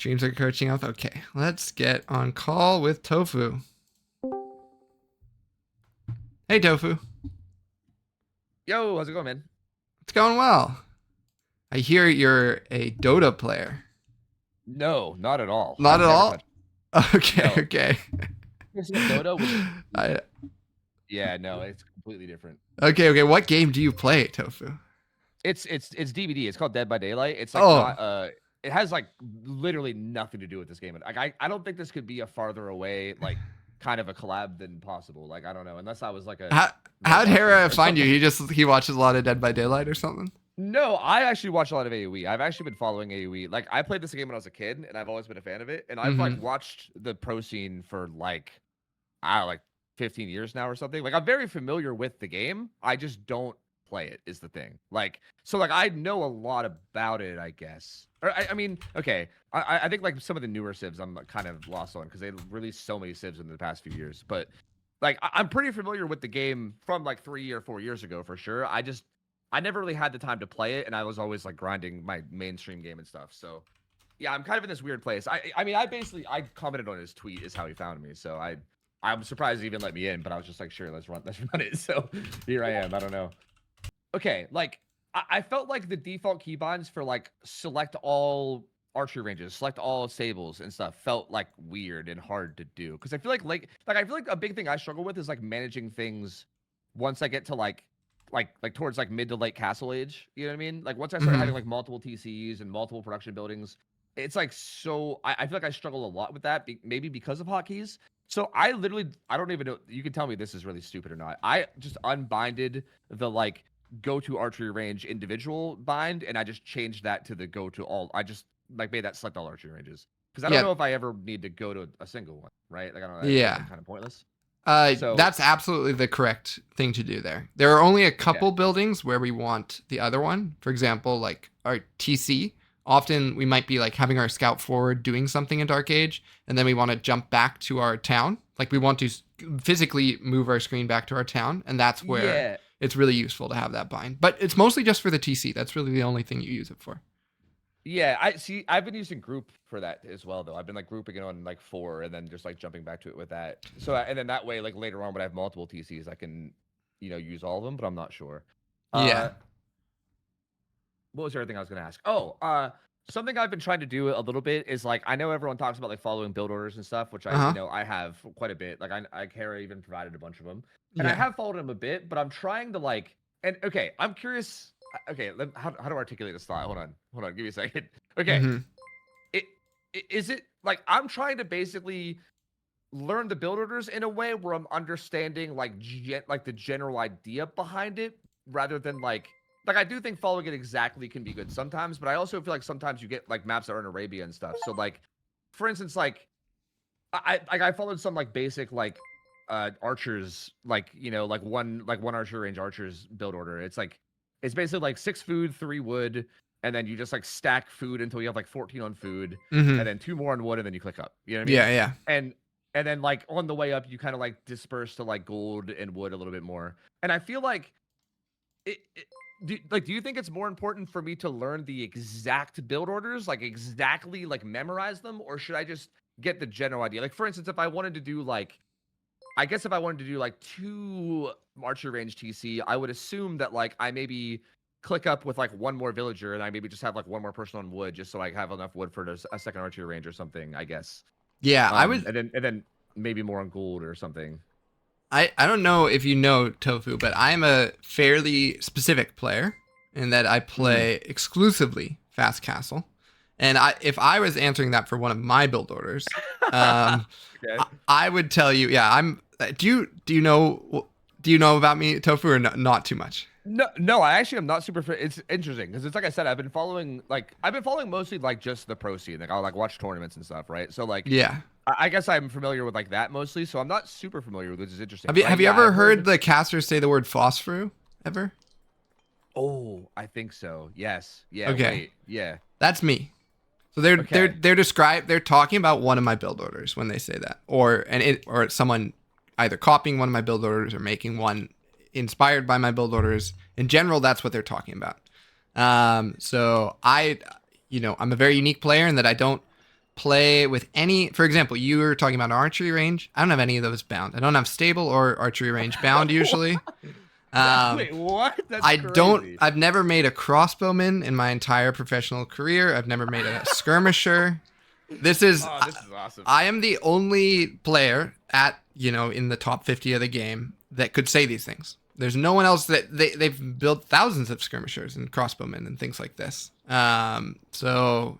Streams are coaching up. Okay, let's get on call with Tofu. Hey, Tofu. Yo, how's it going, man? It's going well. I hear you're a Dota player. No, not at all. Not I've at never all? touched Okay, No. okay. You seen Dota with I, Yeah, no, it's completely different. okay. What game do you play, Tofu? It's DVD. It's called Dead by Daylight. It's like Oh, not it has like literally nothing to do with this game. Like I don't think this could be a farther away like kind of a collab than possible. Like I don't know, unless I was like a how'd robot Hera or find you? something. He watches a lot of Dead by Daylight or something? No, I actually watch a lot of AoE. I've actually been following AoE. Like I played this game when I was a kid, and I've always been a fan of it. And I've like watched the pro scene for like I don't know, like 15 years now or something. Like I'm very familiar with the game. I just don't play it is the thing. Like so like I know a lot about it, I guess. Or I mean, okay. I think like some of the newer civs I'm kind of lost on because they released so many civs in the past few years. But like I'm pretty familiar with the game from like 3 or 4 years ago for sure. I never really had the time to play it, and I was always like grinding my mainstream game and stuff. So yeah, I'm kind of in this weird place. I mean I commented on his tweet is how he found me. So I'm surprised he even let me in, but I was just like, sure, let's run it. So here I am. I don't know. Okay, like I felt like the default keybinds for like select all archery ranges, select all stables and stuff felt like weird and hard to do. Because I feel like I feel like a big thing I struggle with is like managing things once I get to like towards like mid to late castle age. You know what I mean? Like once I start having like multiple TCs and multiple production buildings, it's like so I feel like I struggle a lot with that, maybe because of hotkeys. So I don't even know. You can tell me this is really stupid or not. I just unbinded the like go to archery range individual bind, and I just changed that to the go to all. I just like made that select all archery ranges because I don't know if I ever need to go to a single one, right? Like I don't know. That's like, kind of pointless. So that's absolutely the correct thing to do there. There are only a couple buildings where we want the other one. For example, like our TC. Often we might be like having our scout forward doing something in Dark Age, and then we want to jump back to our town. Like we want to physically move our screen back to our town, and that's where it's really useful to have that bind. But it's mostly just for the TC. That's really the only thing you use it for. Yeah, I see. I've been using group for that as well, though. I've been like grouping it on like 4, and then just like jumping back to it with that. So and then that way, like later on, when I have multiple TCs, I can, use all of them. But I'm not sure. Yeah. What was the other thing I was going to ask? Oh, something I've been trying to do a little bit is like I know everyone talks about like following build orders and stuff, which I have quite a bit. Like Kara even provided a bunch of them, and I have followed them a bit. But I'm trying to like, and okay, I'm curious. Okay, how to articulate this thought? Hold on, give me a second. Okay, is it like I'm trying to basically learn the build orders in a way where I'm understanding like the general idea behind it rather than like I do think following it exactly can be good sometimes, but I also feel like sometimes you get like maps that are in Arabia and stuff. So like, for instance, like I followed some like basic like archers like like one archer range archers build order. It's basically like 6 food, 3 wood, and then you just like stack food until you have like 14 on food, and then 2 more on wood, and then you click up. You know what I mean? Yeah. And then like on the way up, you kind of like disperse to like gold and wood a little bit more. And I feel like do you think it's more important for me to learn the exact build orders, like exactly like memorize them, or should I just get the general idea? Like for instance, if I wanted to do like 2 archer range TC, I would assume that like I maybe click up with like 1 more villager, and I maybe just have like 1 more person on wood, just so I have enough wood for a second archer range or something, I guess. Yeah, I would, and then maybe more on gold or something. I don't know if you know, Tofu, but I'm a fairly specific player in that I play exclusively Fast Castle. And if I was answering that for one of my build orders, I would tell you, do you know about me, Tofu, or not too much? No, I actually am not super. It's interesting because it's like I said, I've been following mostly like just the pro scene. Like I'll like watch tournaments and stuff, right? So like, I guess I'm familiar with like that mostly. So I'm not super familiar with, which is interesting. Have you ever heard the casters say the word phosphorus ever? Oh, I think so. Yes. Yeah. Okay. Wait, yeah. That's me. So they're talking about one of my build orders when they say that, or someone either copying one of my build orders or making one inspired by my build orders. In general, that's what they're talking about. So I'm a very unique player in that I don't play with any, for example, you were talking about archery range. I don't have any of those bound. I don't have stable or archery range bound usually. Wait, what? That's crazy. I've never made a crossbowman in my entire professional career. I've never made a skirmisher. This is awesome. I am the only player at, in the top 50 of the game that could say these things. There's no one else that they've built thousands of skirmishers and crossbowmen and things like this. So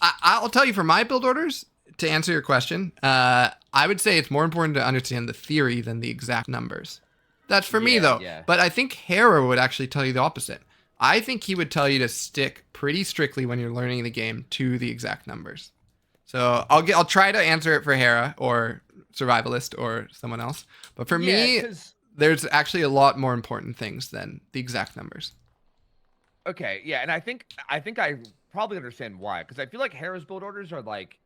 I'll tell you for my build orders, to answer your question, I would say it's more important to understand the theory than the exact numbers. That's for me though. Yeah. But I think Hera would actually tell you the opposite. I think he would tell you to stick pretty strictly when you're learning the game to the exact numbers. So I'll try to answer it for Hera or Survivalist or someone else. But for me, there's actually a lot more important things than the exact numbers. Okay, yeah, and I think I probably understand why, because I feel like Hera's build orders are like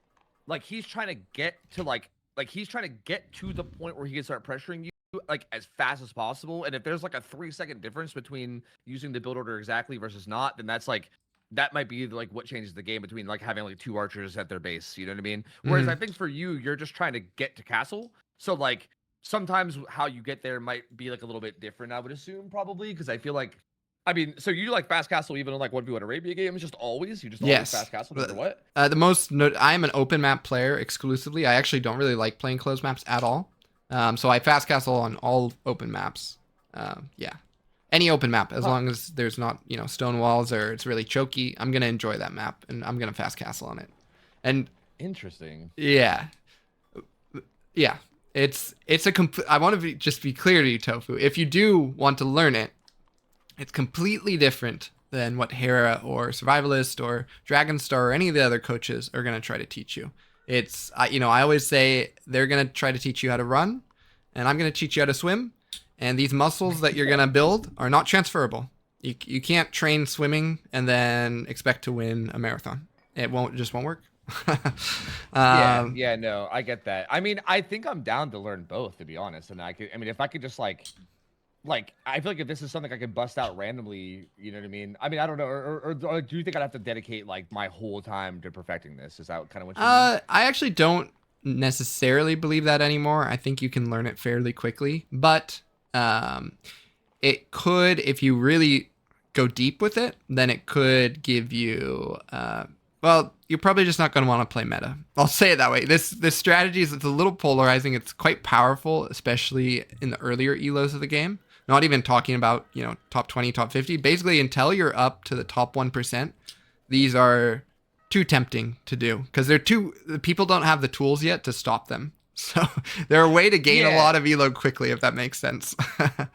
he's trying to get to like he's trying to get to the point where he can start pressuring you like as fast as possible. And if there's like a 3-second difference between using the build order exactly versus not, then that might be like what changes the game between like having like 2 archers at their base. You know what I mean? Whereas I think for you, you're just trying to get to castle. So like sometimes how you get there might be like a little bit different, I would assume, probably, because I feel like, I mean, so you like fast castle even in like 1v1 Arabia games, just always? You just always fast castle no matter what? I am an open map player exclusively. I actually don't really like playing closed maps at all. So I fast castle on all open maps. Yeah. Any open map, as long as there's not, stone walls or it's really choky, I'm going to enjoy that map and I'm going to fast castle on it. And interesting. Yeah. Yeah. I want to just be clear to you, Tofu. If you do want to learn it, it's completely different than what Hera or Survivalist or Dragonstar or any of the other coaches are going to try to teach you. It's, I always say they're going to try to teach you how to run, and I'm going to teach you how to swim. And these muscles that you're going to build are not transferable. You can't train swimming and then expect to win a marathon. It just won't work. No, I get that. I mean, I think I'm down to learn both, to be honest. And if I could just like I feel like if this is something I could bust out randomly, you know what I mean? I mean, I don't know, or do you think I'd have to dedicate like my whole time to perfecting this? Is that kind of what you mean? I actually don't necessarily believe that anymore. I think you can learn it fairly quickly, but it could, if you really go deep with it, then it could give you, well, you're probably just not going to want to play meta. I'll say it that way. This strategy it's a little polarizing. It's quite powerful, especially in the earlier elos of the game. Not even talking about, top 20, top 50. Basically, until you're up to the top 1%, these are too tempting to do because people don't have the tools yet to stop them. So they're a way to gain a lot of elo quickly, if that makes sense.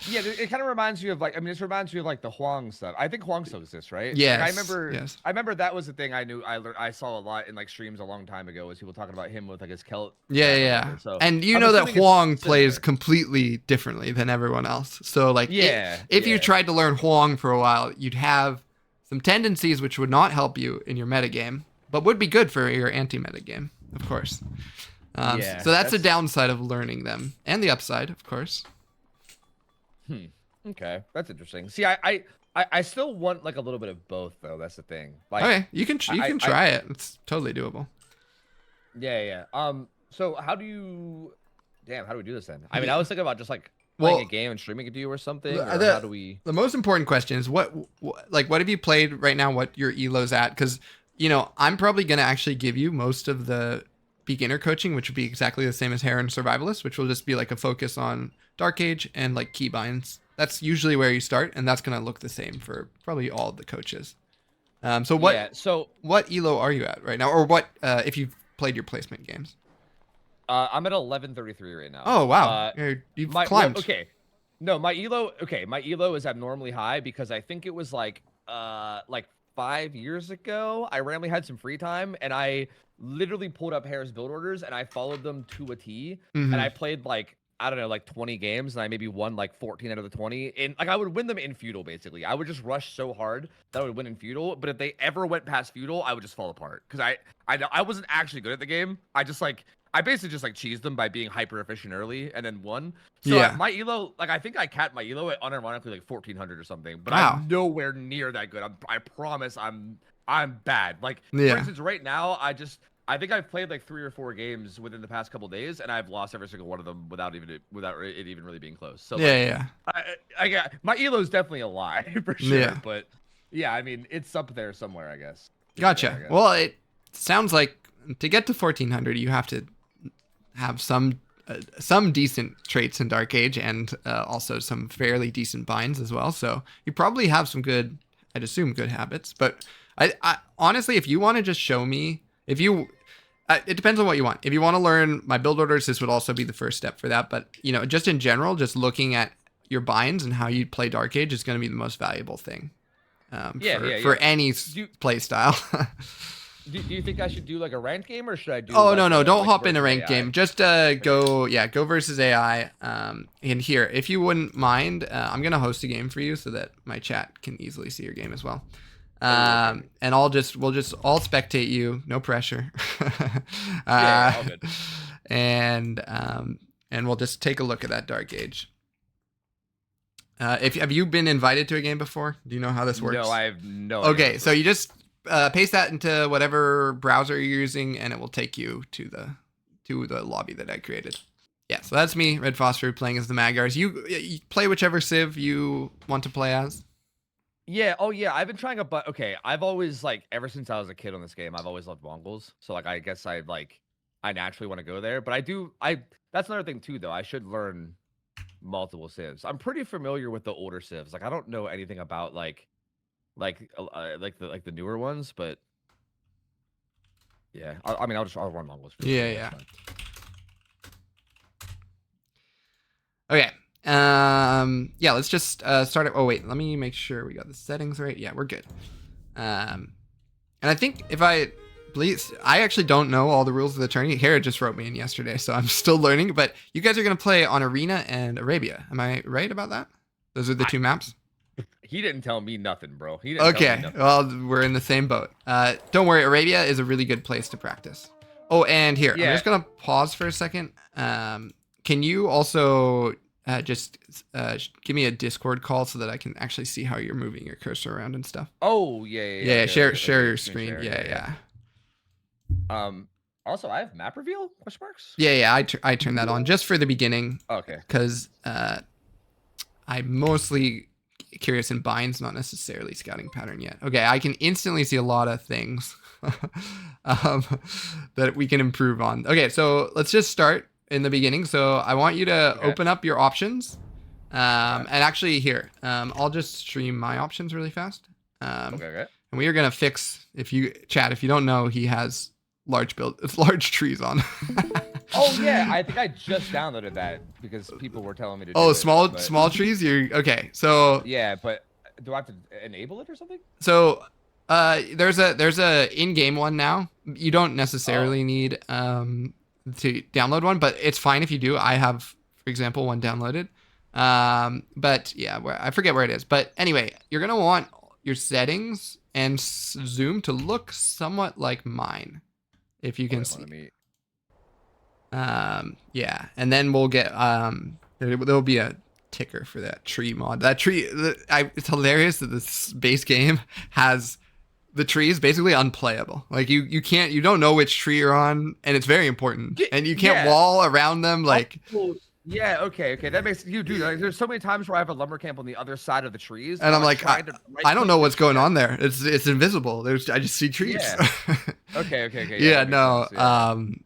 Yeah, it kind of reminds you of this reminds you of like the HOANG stuff. I think HOANG still exists, right? Yes. Like, I remember that was the thing I saw a lot in like streams a long time ago, was people talking about him with like his Celt. Yeah. So, and that HOANG plays completely differently than everyone else. So like, if you tried to learn HOANG for a while, you'd have some tendencies which would not help you in your metagame, but would be good for your anti-meta game, of course. So that's the downside of learning them, and the upside, of course. Okay, that's interesting. See, I still want like a little bit of both, though. That's the thing. Like, okay, you can try it. It's totally doable. Yeah. So how do we do this then? I mean, I was thinking about just like playing a game and streaming it to you or something. Or how do we? The most important question is what have you played right now? What your elo's at? Because I'm probably gonna actually give you most of the beginner coaching, which would be exactly the same as Hera and Survivalist, which will just be like a focus on Dark Age and like keybinds. That's usually where you start, and that's going to look the same for probably all of the coaches. So what elo are you at right now, or what if you've played your placement games? I'm at 1133 right now. Oh wow, you've climbed. My elo is abnormally high because I think it was like 5 years ago, I randomly had some free time and I literally pulled up Hera's build orders and I followed them to a T. And I played like, I don't know, like 20 games, and I maybe won like 14 out of the 20. And like I would win them in feudal, basically. I would just rush so hard that I would win in feudal. But if they ever went past feudal, I would just fall apart because I wasn't actually good at the game. I basically just like cheesed them by being hyper efficient early and then won. So my elo, like I think I capped my elo at unironically like 1400 or something, but I'm nowhere near that good. I promise I'm I'm bad. Like for Yeah. instance, right now, I think I've played like 3 or 4 games within the past couple days, and I've lost every single one of them without it even really being close. So like, Yeah. I got my elo is definitely a lie for sure. Yeah. But yeah, I mean, it's up there somewhere, I guess. Gotcha. Well, it sounds like to get to 1400, you have to have some decent traits in Dark Age and also some fairly decent binds as well. So you probably have some good, I'd assume, good habits. But I honestly, if you want to just show me, if you, it depends on what you want. If you want to learn my build orders, this would also be the first step for that. But you know, just in general, just looking at your binds and how you play Dark Age is going to be the most valuable thing. For any play style. Do you think I should do like a ranked game, or should I do? Oh, no, don't hop in a ranked game. Just go versus AI. And here, if you wouldn't mind, I'm gonna host a game for you so that my chat can easily see your game as well. And we'll just all spectate you, no pressure. All good. And we'll just take a look at that Dark Age. Have you been invited to a game before? Do you know how this works? No, I have no. Okay, so you just paste that into whatever browser you're using, and it will take you to the lobby that I created. Yeah, so that's me, Red Phosphoru, playing as the Magyars. You play whichever civ you want to play as. Yeah. Oh, yeah. I've been trying okay. I've always like ever since I was a kid on this game, I've always loved Mongols. So like, I guess I naturally want to go there. But that's another thing too, though. I should learn multiple civs. I'm pretty familiar with the older civs. Like, I don't know anything about like the newer ones, but yeah. I'll run Mongols. Yeah. Okay. Yeah, let's just start it. Oh wait, let me make sure we got the settings right. Yeah, we're good. And I think I actually don't know all the rules of the tourney. Hera just wrote me in yesterday, so I'm still learning. But you guys are gonna play on Arena and Arabia. Am I right about that? Those are the two maps. He didn't tell me nothing, bro. Okay, well, we're in the same boat. Don't worry, Arabia is a really good place to practice. Oh, and here, I'm just gonna pause for a second. Can you also just give me a Discord call so that I can actually see how you're moving your cursor around and stuff? Oh, yeah. Share your screen. Yeah. Also, I have map reveal ? Yeah. I turned that on just for the beginning. Okay. Because I'm mostly curious in binds, not necessarily scouting pattern yet. Okay, I can instantly see a lot of things that we can improve on. Okay, so let's just start in the beginning. So I want you to open up your options. And actually here, I'll just stream my options really fast. Okay. And we are going to fix, if you don't know, he has large trees on. Oh yeah, I think I just downloaded that because people were telling me to. Small trees. Okay. So yeah, but do I have to enable it or something? So, there's a in-game one now. You don't necessarily need to download one, but it's fine if you do. I have, for example, one downloaded. But yeah, I forget where it is. But anyway, you're gonna want your settings and zoom to look somewhat like mine, if you can see. Yeah, and then we'll get there'll be a ticker for that tree mod. That tree, it's hilarious that this base game has the trees basically unplayable. Like you don't know which tree you're on, and it's very important, and you can't wall around them. Like yeah, okay, that makes you do. Like, there's so many times where I have a lumber camp on the other side of the trees, and I'm like, I don't know what's going on there. It's invisible. I just see trees. Yeah. Okay. Yeah, no. Sense,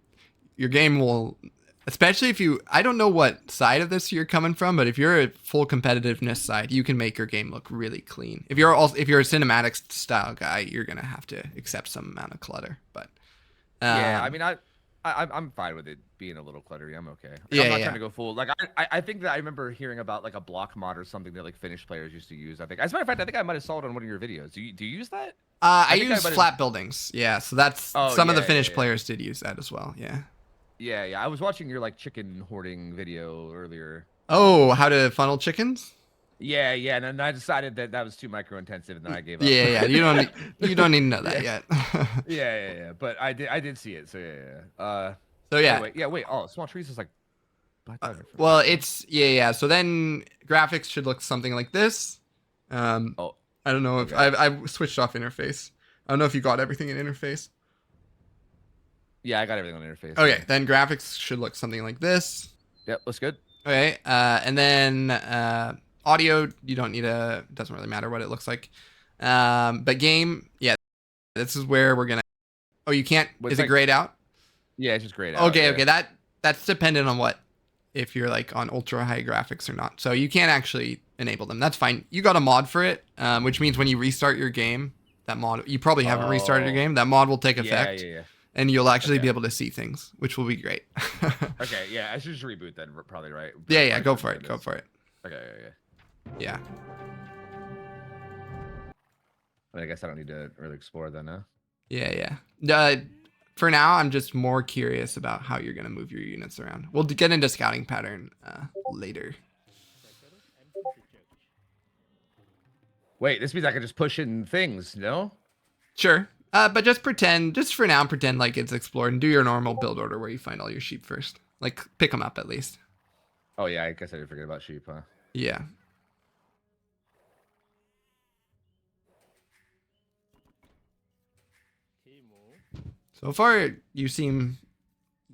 your game will, especially if I don't know what side of this you're coming from, but if you're a full competitiveness side, you can make your game look really clean. If you're a cinematics style guy, you're gonna have to accept some amount of clutter. But yeah, I mean, I'm fine with it being a little cluttery. I'm okay. I'm not trying to go full. Like I think that I remember hearing about like a block mod or something that like Finnish players used to use. I think, as a matter of fact, I think I might have saw it on one of your videos. Do you use that? I use flat buildings. Yeah, so that's some of the Finnish players did use that as well. Yeah. Yeah. I was watching your like chicken hoarding video earlier. Oh, how to funnel chickens? Yeah, and then I decided that was too micro intensive, and then I gave up. Yeah. You don't need to know that yet. Yeah. But I did see it. So yeah. So yeah. Wait. Oh, small trees is like. Well, it's yeah. So then graphics should look something like this. I don't know if I've switched off interface. I don't know if you got everything in interface. Yeah, I got everything on interface. Okay, then graphics should look something like this. Yep, looks good. Okay, and then audio, you don't need a, doesn't really matter what it looks like. But game, yeah, this is where we're gonna, oh, you can't, is it grayed out? Yeah, it's just grayed out. Okay, okay, that's dependent on what, if you're like on ultra high graphics or not. So you can't actually enable them. That's fine. You got a mod for it, which means when you restart your game, that mod, you probably haven't restarted your game, that mod will take effect. Yeah. And you'll actually be able to see things, which will be great. Okay, yeah, I should just reboot then, probably, right? Yeah, go for it. Go for it. Okay, yeah. I guess I don't need to really explore then, huh? Yeah. For now, I'm just more curious about how you're going to move your units around. We'll get into scouting pattern later. Wait, this means I can just push in things, no? Sure. But just for now, pretend like it's explored and do your normal build order where you find all your sheep first. Like, pick them up at least. Oh, yeah, I guess I did forget about sheep, huh? Yeah. So far, you seem,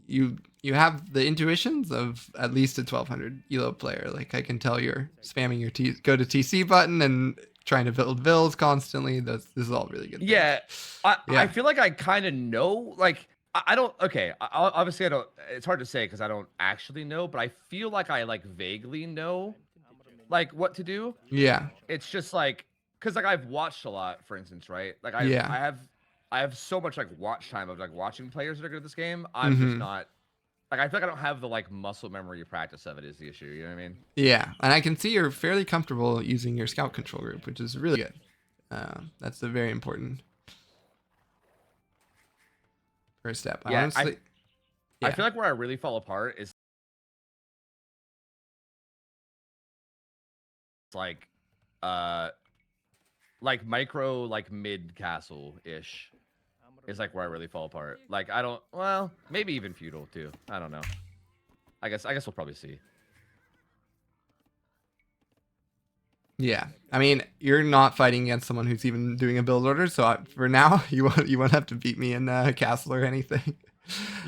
you have the intuitions of at least a 1200 elo player. Like, I can tell you're spamming your go to TC button and trying to build vills constantly. This is all really good. Yeah, I feel like I kind of know. Like, I don't. Okay, obviously I don't. It's hard to say because I don't actually know, but I feel like I like vaguely know, like what to do. Yeah. It's just like because like I've watched a lot, for instance, right? Like I have so much like watch time of like watching players that are good at this game. I'm just not. Like, I feel like I don't have the, like, muscle memory practice of it is the issue, you know what I mean? Yeah, and I can see you're fairly comfortable using your scout control group, which is really good. That's a very important first step. Yeah, Honestly, I feel like where I really fall apart is, like micro, like, mid-castle-ish is, like, where I really fall apart. Like, I don't, well, maybe even feudal, too. I don't know. I guess we'll probably see. Yeah, I mean, you're not fighting against someone who's even doing a build order, so for now, you won't have to beat me in castle or anything.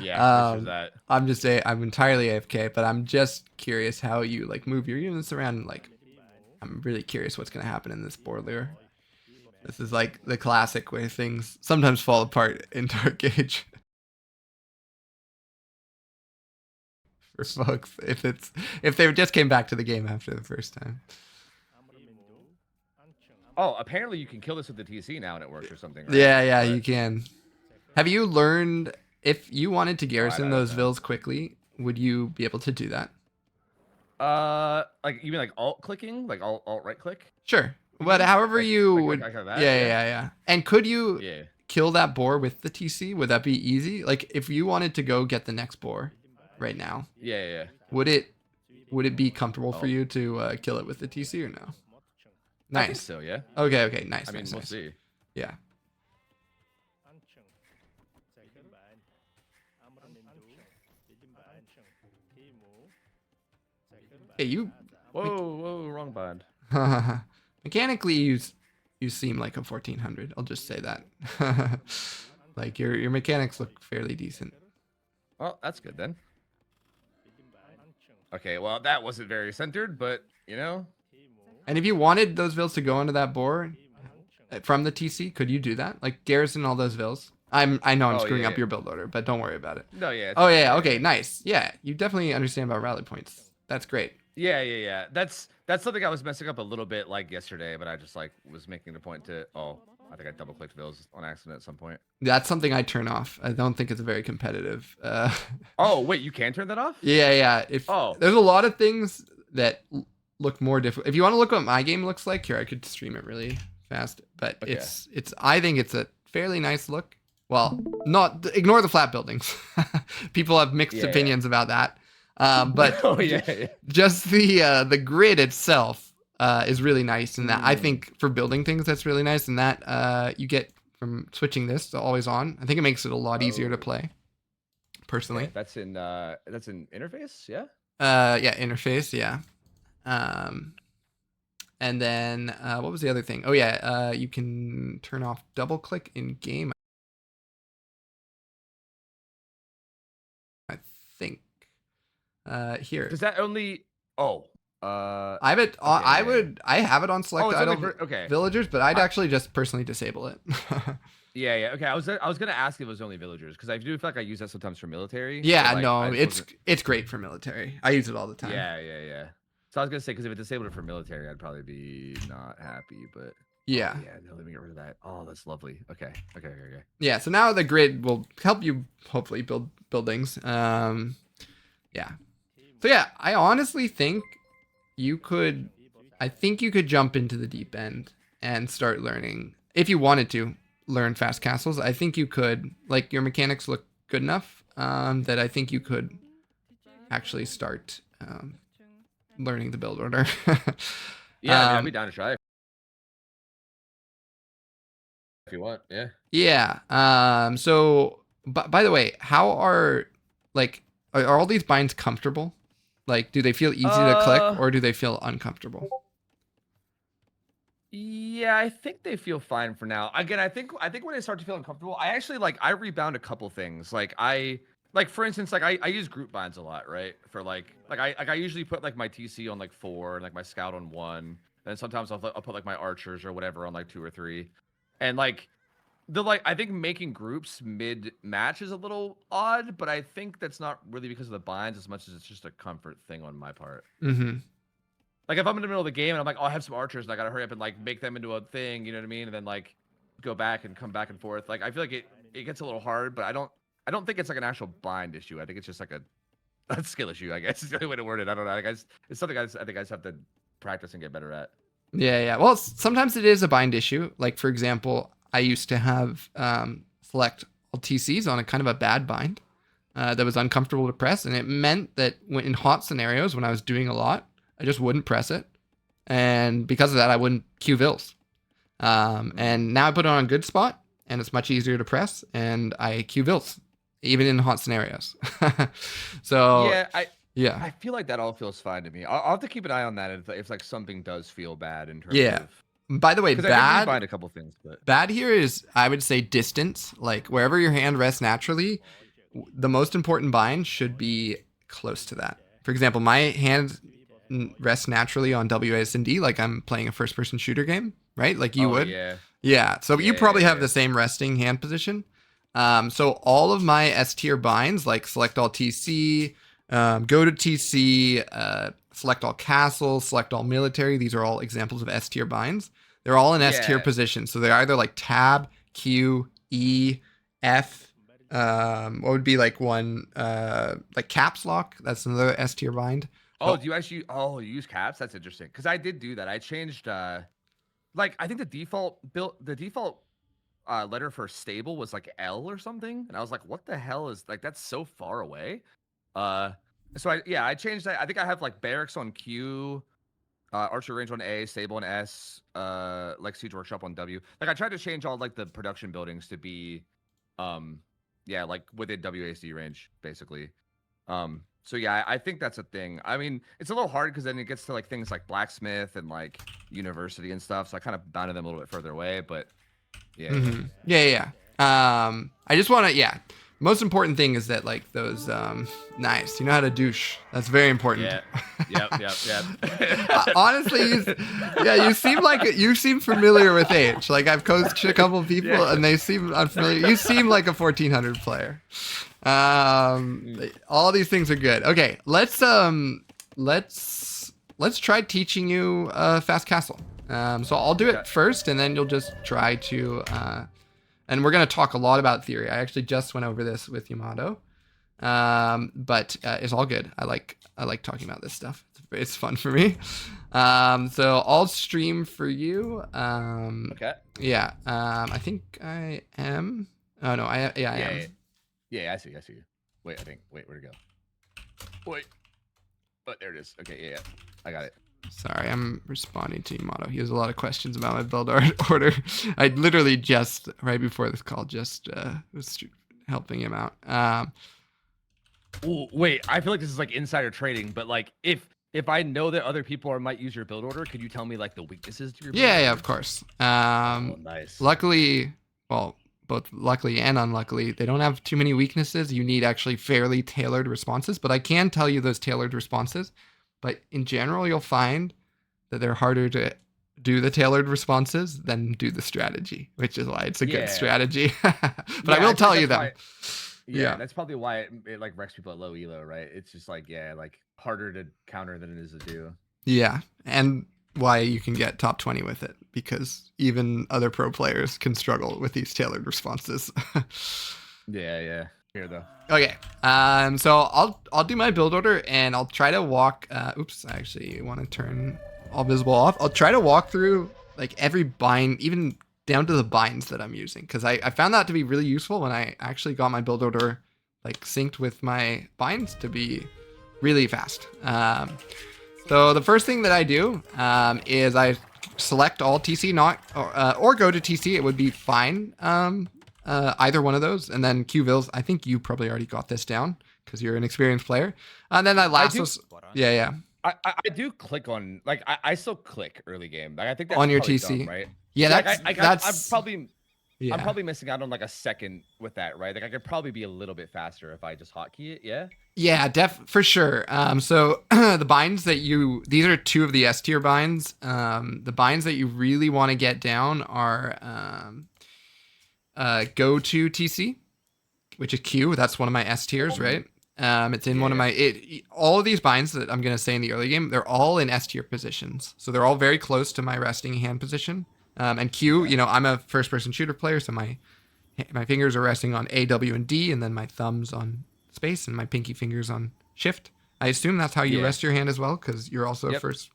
Yeah, that. I'm just saying, I'm entirely AFK, but I'm just curious how you like move your units around. Like, I'm really curious what's gonna happen in this board layer. This is like the classic way things sometimes fall apart in Dark Age. For folks, if they just came back to the game after the first time. Oh, apparently you can kill this with the TC now and it works or something, right? Yeah, you can. Have you learned, if you wanted to garrison those vills quickly, would you be able to do that? Like, you mean like alt clicking? Like alt right click? Sure. But however you would, that? Yeah. And could you kill that boar with the TC? Would that be easy? Like, if you wanted to go get the next boar right now, would it be comfortable for you to kill it with the TC or no? Nice. I think so, yeah. Okay, nice. I mean, we'll see. Yeah. Hey, you. Whoa, wrong bond. Mechanically, you seem like a 1400. I'll just say that. Like your mechanics look fairly decent. Well, that's good then. Okay, well that wasn't very centered, but you know. And if you wanted those vills to go into that board from the TC, could you do that? Like garrison all those vills. I know I'm screwing up your build order, but don't worry about it. No, yeah. Oh yeah, okay, nice. Yeah, you definitely understand about rally points. That's great. Yeah. That's something I was messing up a little bit like yesterday, but I just like was making the point to I think I double clicked vills on accident at some point. That's something I turn off. I don't think it's very competitive. Oh wait, you can turn that off? Yeah. There's a lot of things that look more difficult. If you want to look what my game looks like, here I could stream it really fast. But it's I think it's a fairly nice look. Well, ignore the flat buildings. People have mixed opinions about that. But just the grid itself is really nice, and that I think for building things that's really nice, and that you get from switching this to always on. I think it makes it a lot easier to play. Personally, okay, that's in interface, interface, yeah. And then what was the other thing? Oh yeah, you can turn off double click in game. I think here. Does that only? Oh, I have it. okay, I have it on select it's idle only for, okay. villagers, but I'd actually just personally disable it. Yeah. Okay, I was gonna ask if it was only villagers because I do feel like I use that sometimes for military. Yeah, like, no, it's great for military. I use it all the time. Yeah. So I was gonna say because if it disabled it for military, I'd probably be not happy. But yeah, no, let me get rid of that. Oh, that's lovely. Okay. Yeah, so now the grid will help you hopefully build buildings. Yeah. So yeah, I honestly think you could. I think you could jump into the deep end and start learning if you wanted to learn fast castles. I think you could. Like your mechanics look good enough that I think you could actually start learning the build order. Yeah, I'd be down to try it if you want. Yeah. Yeah. So, by the way, how are are all these binds comfortable? Like, do they feel easy to click or do they feel uncomfortable? Yeah, I think they feel fine for now. Again, I think when they start to feel uncomfortable, I actually I rebound a couple things. For instance, I use group binds a lot, right? For I usually put my TC on 4 and my scout on 1. And sometimes I'll put my archers or whatever on 2 or 3. And I think making groups mid match is a little odd, but I think that's not really because of the binds as much as it's just a comfort thing on my part. Mm-hmm. If I'm in the middle of the game and I'm like, oh, I have some archers and I gotta hurry up and make them into a thing, you know what I mean? And then go back and come back and forth. I feel like it gets a little hard, but I don't think it's an actual bind issue. I think it's just a skill issue, I guess is the only way to word it. I don't know. It's something I think I just have to practice and get better at. Yeah. Well, sometimes it is a bind issue. Like for example, I used to have select all TCs on a kind of a bad bind that was uncomfortable to press, and it meant that in hot scenarios when I was doing a lot, I just wouldn't press it, and because of that, I wouldn't queue vills. And now I put it on a good spot, and it's much easier to press, and I queue vills, even in hot scenarios. So yeah, I feel like that all feels fine to me. I'll have to keep an eye on that if something does feel bad in terms of. By the way, I find a couple things, but bad here is I would say distance. Like wherever your hand rests naturally, the most important bind should be close to that. For example, my hand rests naturally on WASD, like I'm playing a first-person shooter game, right? Like you would. Yeah. So you probably have the same resting hand position. So all of my S tier binds, like select all TC, go to TC, select all castles, select all military. These are all examples of S tier binds. They're all in S tier positions. So they're either tab, Q, E, F. What would be one caps lock? That's another S tier bind. Oh, do you actually? Oh, you use caps? That's interesting. Because I did do that. I changed. I think the default letter for stable was L or something, and I was like, what the hell is that's so far away. So I changed that. I think I have barracks on Q, archer range on A, stable on S, siege workshop on W. I tried to change all the production buildings to be, within WASD range basically. So yeah, I think that's a thing. I mean, it's a little hard because then it gets to things like blacksmith and university and stuff. So I kind of bounded them a little bit further away, but yeah. Mm-hmm. Yeah. I just want to, most important thing is that those, nice. You know how to douche. That's very important. Yeah. Yep. Honestly, you seem familiar with H. I've coached a couple of people and they seem unfamiliar. You seem like a 1400 player. All these things are good. Okay, let's try teaching you a fast castle. So I'll do it first, and then you'll just try to. And we're gonna talk a lot about theory. I actually just went over this with Yamato, but it's all good. I like talking about this stuff. It's fun for me. So I'll stream for you. Okay. Yeah. I think I am. Oh no, I am. Yeah, I see you. Wait, where'd it go? Wait. Oh, there it is. Okay, yeah. I got it. Sorry, I'm responding to Yamato. He has a lot of questions about my build order. I literally just, right before this call, was helping him out. Ooh, wait, I feel like this is insider trading, but if if I know that other people might use your build order, could you tell me like the weaknesses to your build Yeah, order? yeah, of course. Nice. Luckily, well, both luckily and unluckily, they don't have too many weaknesses. You need actually fairly tailored responses, but I can tell you those tailored responses. But in general, you'll find that they're harder to do the tailored responses than do the strategy, which is why it's a good strategy. But I will tell you them. Yeah, that's probably why it like wrecks people at low elo, right? It's just like, like harder to counter than it is to do. Yeah, and why you can get top 20 with it, because even other pro players can struggle with these tailored responses. Yeah. Here though. Okay, so I'll do my build order, and I'll try to walk. Oops, I actually want to turn all visible off. I'll try to walk through like every bind, even down to the binds that I'm using, because I found that to be really useful when I actually got my build order like synced with my binds to be really fast. So the first thing that I do is I select all TC, or go to TC. It would be fine, either one of those, and then Q-Vills. I think you probably already got this down because you're an experienced player. And then I lasso. Yeah. I do click on like I still click early game. Like I think that's on your TC, dumb, right? Yeah, that's I'm probably missing out on like a second with that, right? Like I could probably be a little bit faster if I just hotkey it. Yeah. Yeah, for sure. So the binds that these are two of the S tier binds. The binds that you really want to get down are go to TC, which is Q. That's one of my S tiers, right? It's in one of my all of these binds that I'm gonna say in the early game. They're all in S tier positions, so they're all very close to my resting hand position. And Q, I'm a first person shooter player, so my fingers are resting on A, W, and D, and then my thumbs on space and my pinky fingers on shift. I assume that's how you rest your hand as well, because you're also first.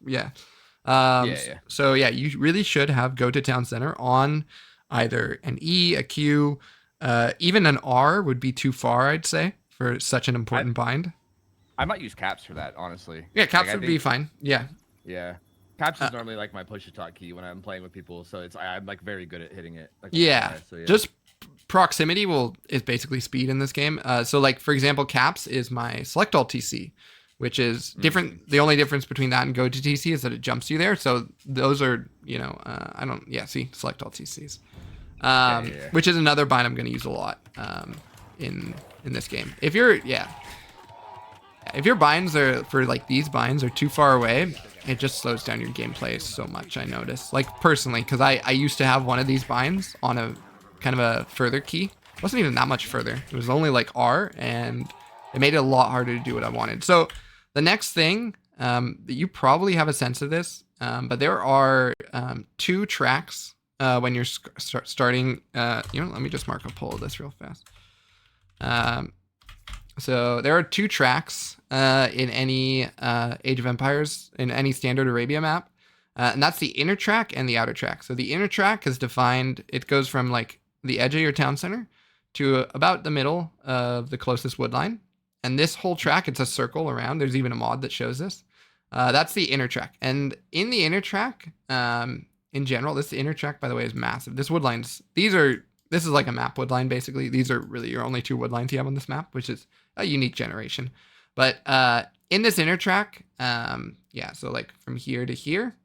So you really should have go to town center on either an E, a Q, even an R would be too far, I'd say, for such an important bind. I might use caps for that, honestly. Yeah, caps would be fine. Yeah. Caps is normally like my push to talk key when I'm playing with people, so I'm like very good at hitting it. Like, just proximity is basically speed in this game. So like for example, caps is my select all TC, which is different. The only difference between that and go to TC is that it jumps you there. So those are select all TCs, which is another bind I'm going to use a lot in this game. If your binds are for like these binds are too far away, it just slows down your gameplay so much. I notice, like personally, because I used to have one of these binds on a kind of a further key. It wasn't even that much further. It was only like R, and it made it a lot harder to do what I wanted. So the next thing that you probably have a sense of this, but there are 2 tracks when you're starting. Let me just mark a poll of this real fast. So there are 2 tracks in any Age of Empires, in any standard Arabia map. And that's the inner track and the outer track. So the inner track is defined, it goes from like the edge of your town center to about the middle of the closest wood line. And this whole track, it's a circle around. There's even a mod that shows this. That's the inner track. And in the inner track, in general, the inner track, by the way, is massive. This wood lines, this is like a map wood line, basically. These are really your only 2 wood lines you have on this map, which is a unique generation. But in this inner track, so like from here to here,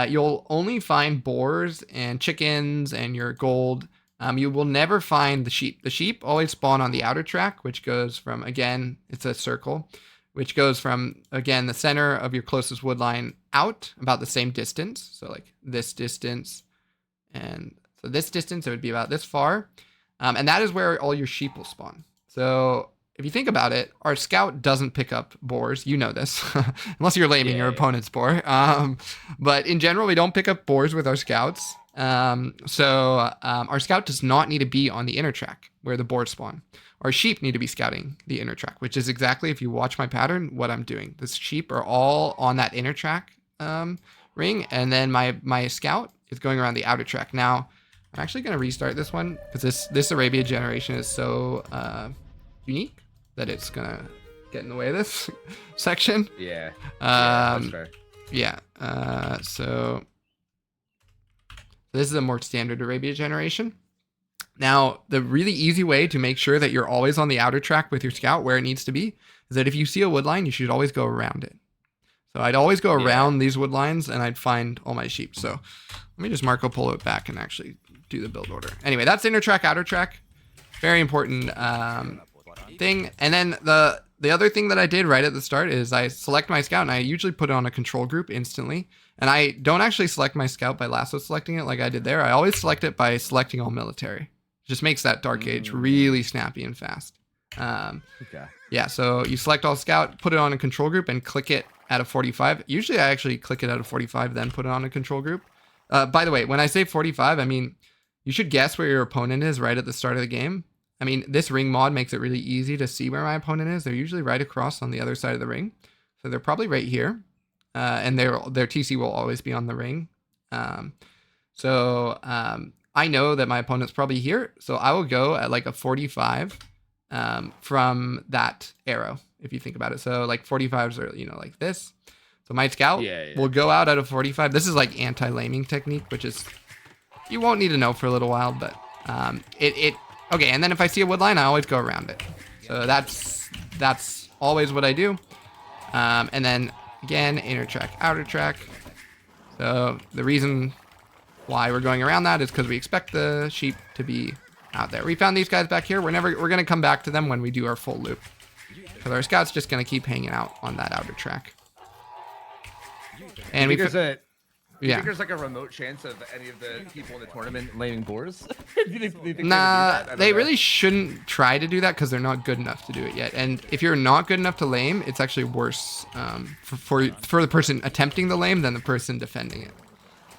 you'll only find boars and chickens and your gold. You will never find the sheep. The sheep always spawn on the outer track, which goes from, again, it's a circle, which goes from, again, the center of your closest wood line out about the same distance. So like this distance, and so this distance, it would be about this far. And that is where all your sheep will spawn. So if you think about it, our scout doesn't pick up boars. You know this, unless you're laming your opponent's boar. But in general, we don't pick up boars with our scouts. So our scout does not need to be on the inner track where the boars spawn. Our sheep need to be scouting the inner track, which is exactly, if you watch my pattern, what I'm doing. The sheep are all on that inner track ring, and then my scout is going around the outer track. Now, I'm actually going to restart this one because this Arabia generation is so unique that it's going to get in the way of this section. That's fair. So this is a more standard Arabia generation. Now, the really easy way to make sure that you're always on the outer track with your scout where it needs to be is that if you see a wood line, you should always go around it. So I'd always go around these wood lines and I'd find all my sheep. So let me just Marco Polo it back and actually do the build order. Anyway, that's inner track, outer track. Very important thing. And then the other thing that I did right at the start is I select my scout, and I usually put it on a control group instantly. And I don't actually select my scout by lasso selecting it like I did there. I always select it by selecting all military. It just makes that dark age really snappy and fast. Okay. Yeah, so you select all scout, put it on a control group, and click it at a 45. Usually I actually click it at a 45, then put it on a control group. By the way, when I say 45, I mean, you should guess where your opponent is right at the start of the game. I mean, this ring mod makes it really easy to see where my opponent is. They're usually right across on the other side of the ring. So they're probably right here. And their TC will always be on the ring. I know that my opponent's probably here. So I will go at like a 45 from that arrow, if you think about it. So like 45s are, you know, like this. So my scout will go out at a 45. This is like anti-laming technique, which is, you won't need to know for a little while, but okay. And then if I see a wood line, I always go around it. So that's always what I do. And then again, inner track, outer track. So the reason why we're going around that is because we expect the sheep to be out there. We found these guys back here. We're going to come back to them when we do our full loop. Because our scout's just going to keep hanging out on that outer track. And think there's like a remote chance of any of the people in the tournament laming boars? Nah, they really shouldn't try to do that because they're not good enough to do it yet. And if you're not good enough to lame, it's actually worse for the person attempting the lame than the person defending it.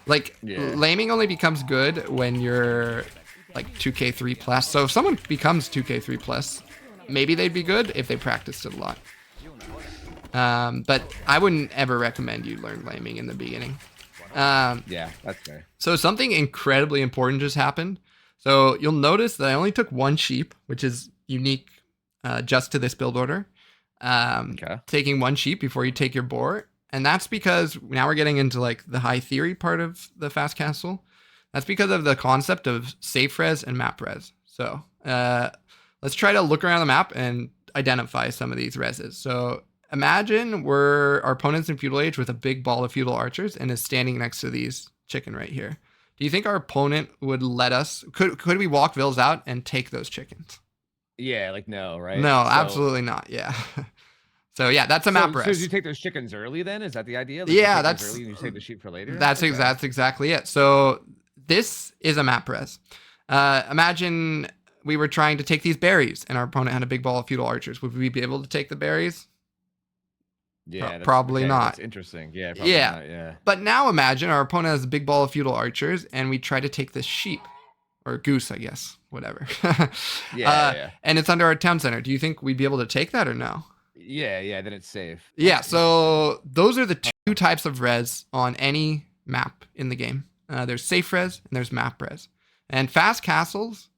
Like, laming only becomes good when you're like 2k3 plus. So if someone becomes 2k3 plus, maybe they'd be good if they practiced it a lot. But I wouldn't ever recommend you learn laming in the beginning. Yeah, that's fair. So something incredibly important just happened. So you'll notice that I only took one sheep, which is unique just to this build order. Taking one sheep before you take your boar. And that's because now we're getting into like the high theory part of the fast castle. That's because of the concept of safe res and map res. So let's try to look around the map and identify some of these reses. So imagine our opponent's in feudal age with a big ball of feudal archers and is standing next to these chicken right here. Do you think our opponent would let us, could we walk Vils out and take those chickens? Yeah, like no, right? No, absolutely not. Yeah. So yeah, that's a map res. So you take those chickens early then? Is that the idea? Like yeah, that's early and you save the sheep for later? That's exactly it. So this is a map res. Imagine we were trying to take these berries and our opponent had a big ball of feudal archers. Would we be able to take the berries? Yeah, probably not. That's interesting. Yeah, probably not, yeah. But now imagine our opponent has a big ball of feudal archers and we try to take this sheep or goose, I guess, whatever. And it's under our town center. Do you think we'd be able to take that or no? Yeah, then it's safe. Yeah, so those are the two types of res on any map in the game. There's safe res and there's map res. And fast castles,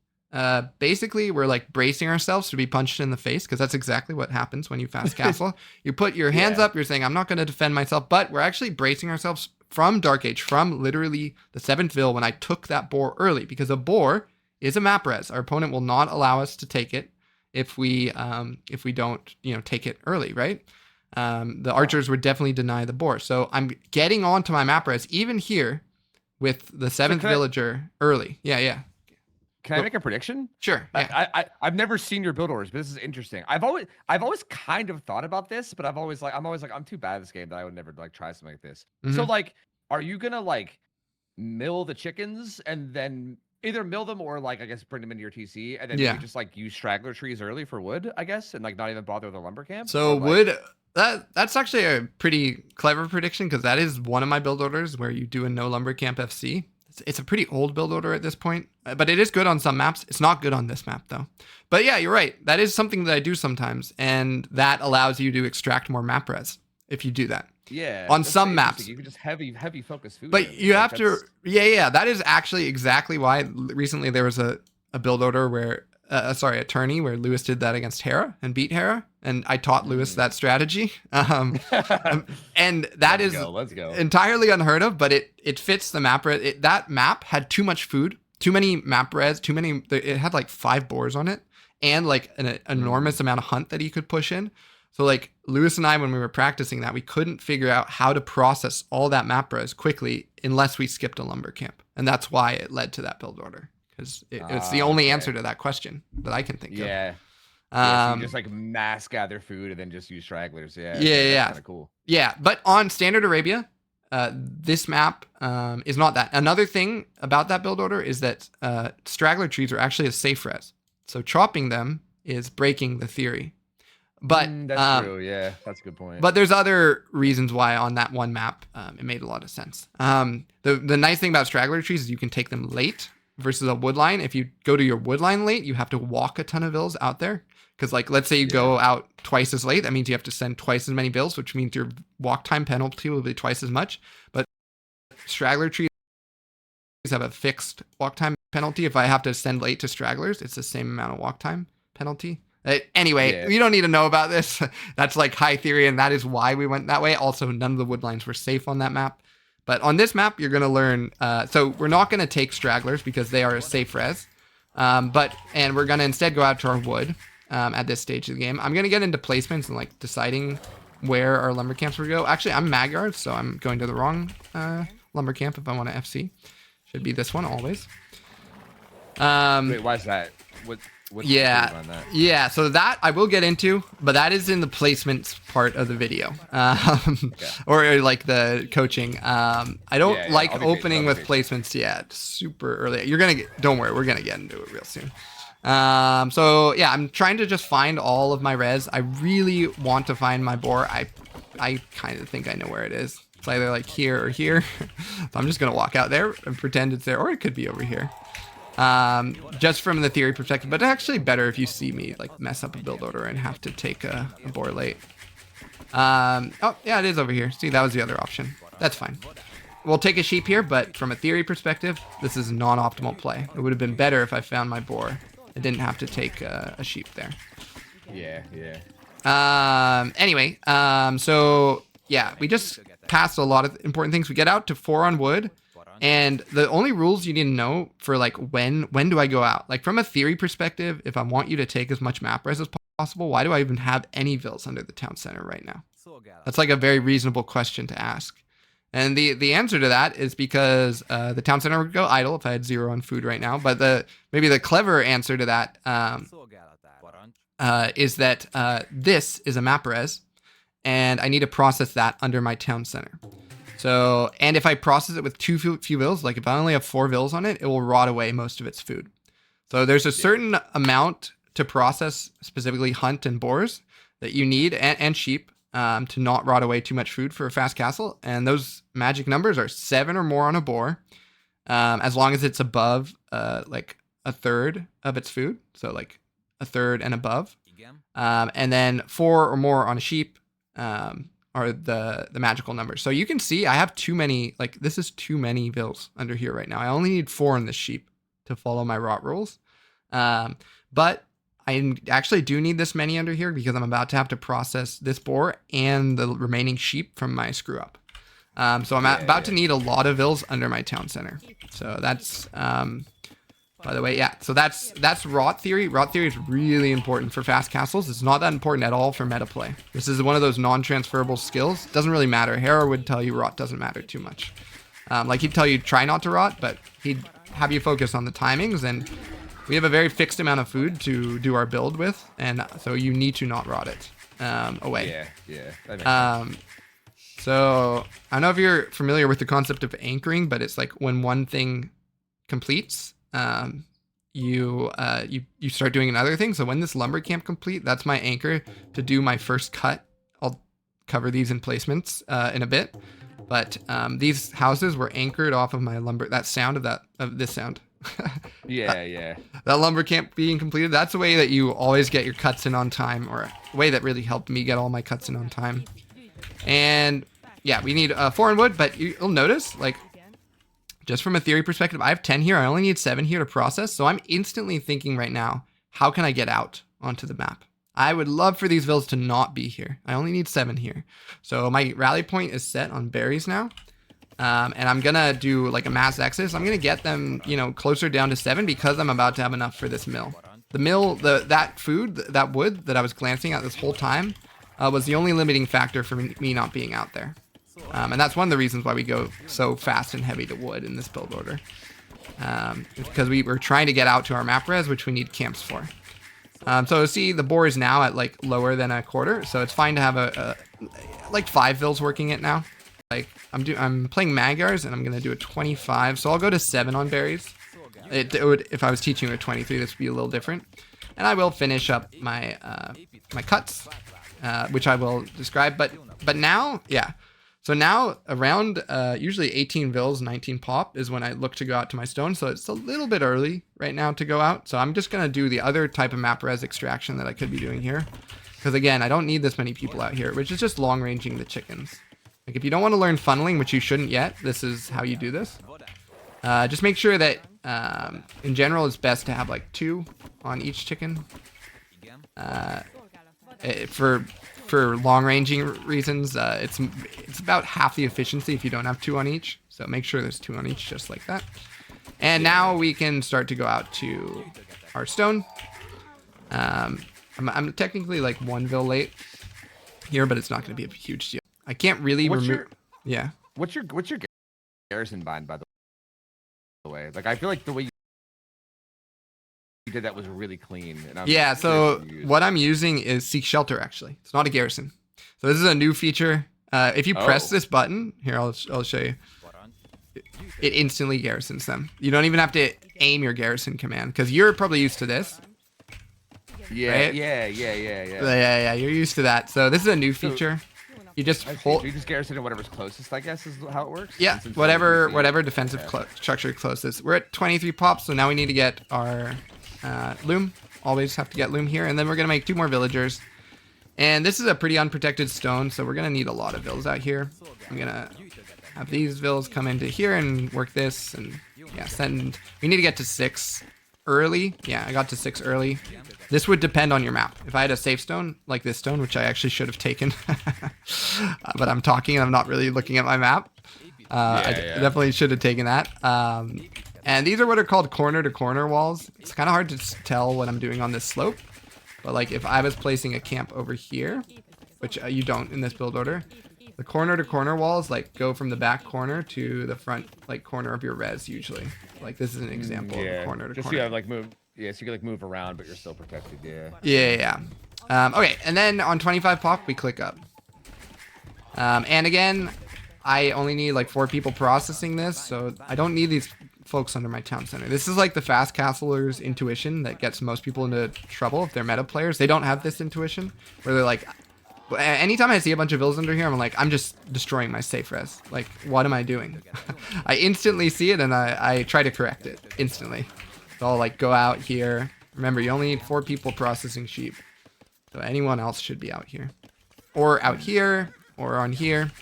basically we're like bracing ourselves to be punched in the face because that's exactly what happens when you fast castle. You put your hands up, you're saying, I'm not going to defend myself, but we're actually bracing ourselves from Dark Age, from literally the 7th Vil when I took that boar early, because a boar is a map res. Our opponent will not allow us to take it if we don't, take it early, right? The archers would definitely deny the boar. So I'm getting onto my map res even here with the 7th villager early. Yeah. Can I make a prediction? Sure. Yeah. I've never seen your build orders, but this is interesting. I've always kind of thought about this, but I'm always like, I'm too bad at this game that I would never like try something like this. Mm-hmm. So like, are you gonna like mill the chickens and then either mill them or like I guess bring them into your TC and then you just like use straggler trees early for wood, I guess, and like not even bother with the lumber camp? So wood, that's actually a pretty clever prediction because that is one of my build orders where you do a no lumber camp FC. It's a pretty old build order at this point, but it is good on some maps. It's not good on this map though. But yeah, you're right. That is something that I do sometimes, and that allows you to extract more map res if you do that. Yeah. On some maps. You can just heavy focus food. But you have to, that is actually exactly why recently there was a build order where, a tourney where Lewis did that against Hera and beat Hera. And I taught Lewis that strategy. And that let's go. Entirely unheard of, but it fits the map. That map had too much food, too many map res, it had like 5 boars on it and like an enormous amount of hunt that he could push in. So like Lewis and I, when we were practicing that, we couldn't figure out how to process all that map res quickly unless we skipped a lumber camp. And that's why it led to that build order, because it's the only answer to that question that I can think of. Yeah, so you just like mass gather food and then just use stragglers. Yeah. Kind of cool. Yeah, but on Standard Arabia, this map is not that. Another thing about that build order is that straggler trees are actually a safe res. So chopping them is breaking the theory. But that's true. Yeah, that's a good point. But there's other reasons why on that one map it made a lot of sense. The nice thing about straggler trees is you can take them late versus a wood line. If you go to your wood line late, you have to walk a ton of vills out there. Because like, let's say you go out twice as late, that means you have to send twice as many vills, which means your walk time penalty will be twice as much. But straggler trees have a fixed walk time penalty. If I have to send late to stragglers, it's the same amount of walk time penalty. Anyway, you don't need to know about this. That's like high theory, and that is why we went that way. Also, none of the wood lines were safe on that map. But on this map, you're going to learn. So we're not going to take stragglers because they are a safe res. And we're going to instead go out to our wood at this stage of the game. I'm going to get into placements and like deciding where our lumber camps would go. Actually, I'm Magyar, so I'm going to the wrong lumber camp if I want to FC. Should be this one always. Wait, why is that? What's the on that? Yeah, so that I will get into, but that is in the placements part of the video, or like the coaching. I don't like opening with placements yet, super early. Don't worry, we're gonna get into it real soon. So yeah, I'm trying to just find all of my res. I really want to find my boar. I kind of think I know where it is. It's either like here or here. So I'm just gonna walk out there and pretend it's there, or it could be over here. Just from the theory perspective, but it's actually better if you see me like mess up a build order and have to take a boar late. Oh yeah, it is over here. See, that was the other option. That's fine. We'll take a sheep here, but from a theory perspective, this is a non-optimal play. It would have been better if I found my boar. I didn't have to take a sheep there. Yeah. Anyway, so yeah, we just passed a lot of important things. We get out to 4 on wood. And the only rules you need to know for like when do I go out? Like from a theory perspective, if I want you to take as much map res as possible, why do I even have any vills under the town center right now? That's like a very reasonable question to ask. And the answer to that is because the town center would go idle if I had 0 on food right now. But maybe the clever answer to that is that this is a map res, and I need to process that under my town center. So, and if I process it with too few vills, like if I only have 4 vills on it, it will rot away most of its food. So there's a certain amount to process, specifically hunt and boars, that you need, and sheep, to not rot away too much food for a fast castle. And those magic numbers are 7 or more on a boar, as long as it's above like a third of its food. So like a third and above. And then 4 or more on a sheep, are the magical numbers. So you can see I have too many, like this is too many vills under here right now. I only need 4 in this sheep to follow my rot rules. But I actually do need this many under here because I'm about to have to process this boar and the remaining sheep from my screw up. So I'm about to need a lot of vills under my town center. So that's, by the way, yeah. So that's rot theory. Rot theory is really important for fast castles. It's not that important at all for meta play. This is one of those non-transferable skills. Doesn't really matter. Hera would tell you rot doesn't matter too much. Like he'd tell you try not to rot, but he'd have you focus on the timings. And we have a very fixed amount of food to do our build with, and so you need to not rot it away. Yeah. That makes sense. So I don't know if you're familiar with the concept of anchoring, but it's like when one thing completes, you start doing another thing. So when this lumber camp complete, that's my anchor to do my first cut. I'll cover these in placements in a bit, but these houses were anchored off of my lumber. That sound of this sound. Yeah. That lumber camp being completed. That's a way that you always get your cuts in on time, or a way that really helped me get all my cuts in on time. And yeah, we need 4 in wood, but you'll notice like, just from a theory perspective, I have 10 here. I only need 7 here to process. So I'm instantly thinking right now, how can I get out onto the map? I would love for these vills to not be here. I only need 7 here. So my rally point is set on berries now. And I'm going to do like a mass exodus. I'm going to get them, closer down to 7 because I'm about to have enough for this mill. The mill, that food, that wood that I was glancing at this whole time, was the only limiting factor for me not being out there. And that's one of the reasons why we go so fast and heavy to wood in this build order. Because we were trying to get out to our map res, which we need camps for. So see, the boar is now at like lower than a quarter, so it's fine to have like 5 vills working it now. Like I'm playing Magyars and I'm gonna do a 25, so I'll go to 7 on berries. It would, if I was teaching a 23, this would be a little different. And I will finish up my my cuts, which I will describe. But now, yeah. So now around usually 18 vills, 19 pop is when I look to go out to my stone. So it's a little bit early right now to go out. So I'm just going to do the other type of map res extraction that I could be doing here. Because again, I don't need this many people out here, which is just long ranging the chickens. Like if you don't want to learn funneling, which you shouldn't yet, this is how you do this. Just make sure that in general it's best to have like 2 on each chicken. For long ranging reasons, it's about half the efficiency if you don't have 2 on each. So make sure there's 2 on each, just like that. And now we can start to go out to our stone. I'm technically like 1 vill late here, but it's not going to be a huge deal. I can't really remove. Yeah. What's your garrison bind, by the way? Like I feel like the way you did that was really clean. And yeah, so what I'm using is Seek Shelter, actually. It's not a garrison. So this is a new feature. If you press this button, here, I'll show you. It instantly garrisons them. You don't even have to aim your garrison command, because you're probably used to this. Yeah, right? yeah. Yeah, you're used to that. So this is a new feature. You just hold. You just garrison in whatever's closest, I guess, is how it works. Yeah, whatever defensive structure closest. We're at 23 pops, so now we need to get our loom. Always have to get loom here, and then we're gonna make 2 more villagers. And this is a pretty unprotected stone, so we're gonna need a lot of vills out here. I'm gonna have these vills come into here and work this, and yeah, send. We need to get to 6 early. Yeah, I got to 6 early. This would depend on your map. If I had a safe stone like this stone, which I actually should have taken, but I'm talking and I'm not really looking at my map. I definitely should have taken that. And these are what are called corner to corner walls. It's kind of hard to tell what I'm doing on this slope, but like if I was placing a camp over here, which you don't in this build order, the corner to corner walls like go from the back corner to the front like corner of your res usually. Like this is an example of a corner to corner. Just so you have like move. Yeah, so you can like move around, but you're still protected. Yeah. Yeah. Okay, and then on 25 pop, we click up. And again, I only need like 4 people processing this, so I don't need these folks under my town center. This is like the fast castler's intuition that gets most people into trouble if they're meta players. They don't have this intuition where they're like, anytime I see a bunch of vills under here, I'm like, I'm just destroying my safe res. Like, what am I doing? I instantly see it and I try to correct it instantly. So I'll like go out here. Remember, you only need 4 people processing sheep. So anyone else should be out here. Or out here, or on here.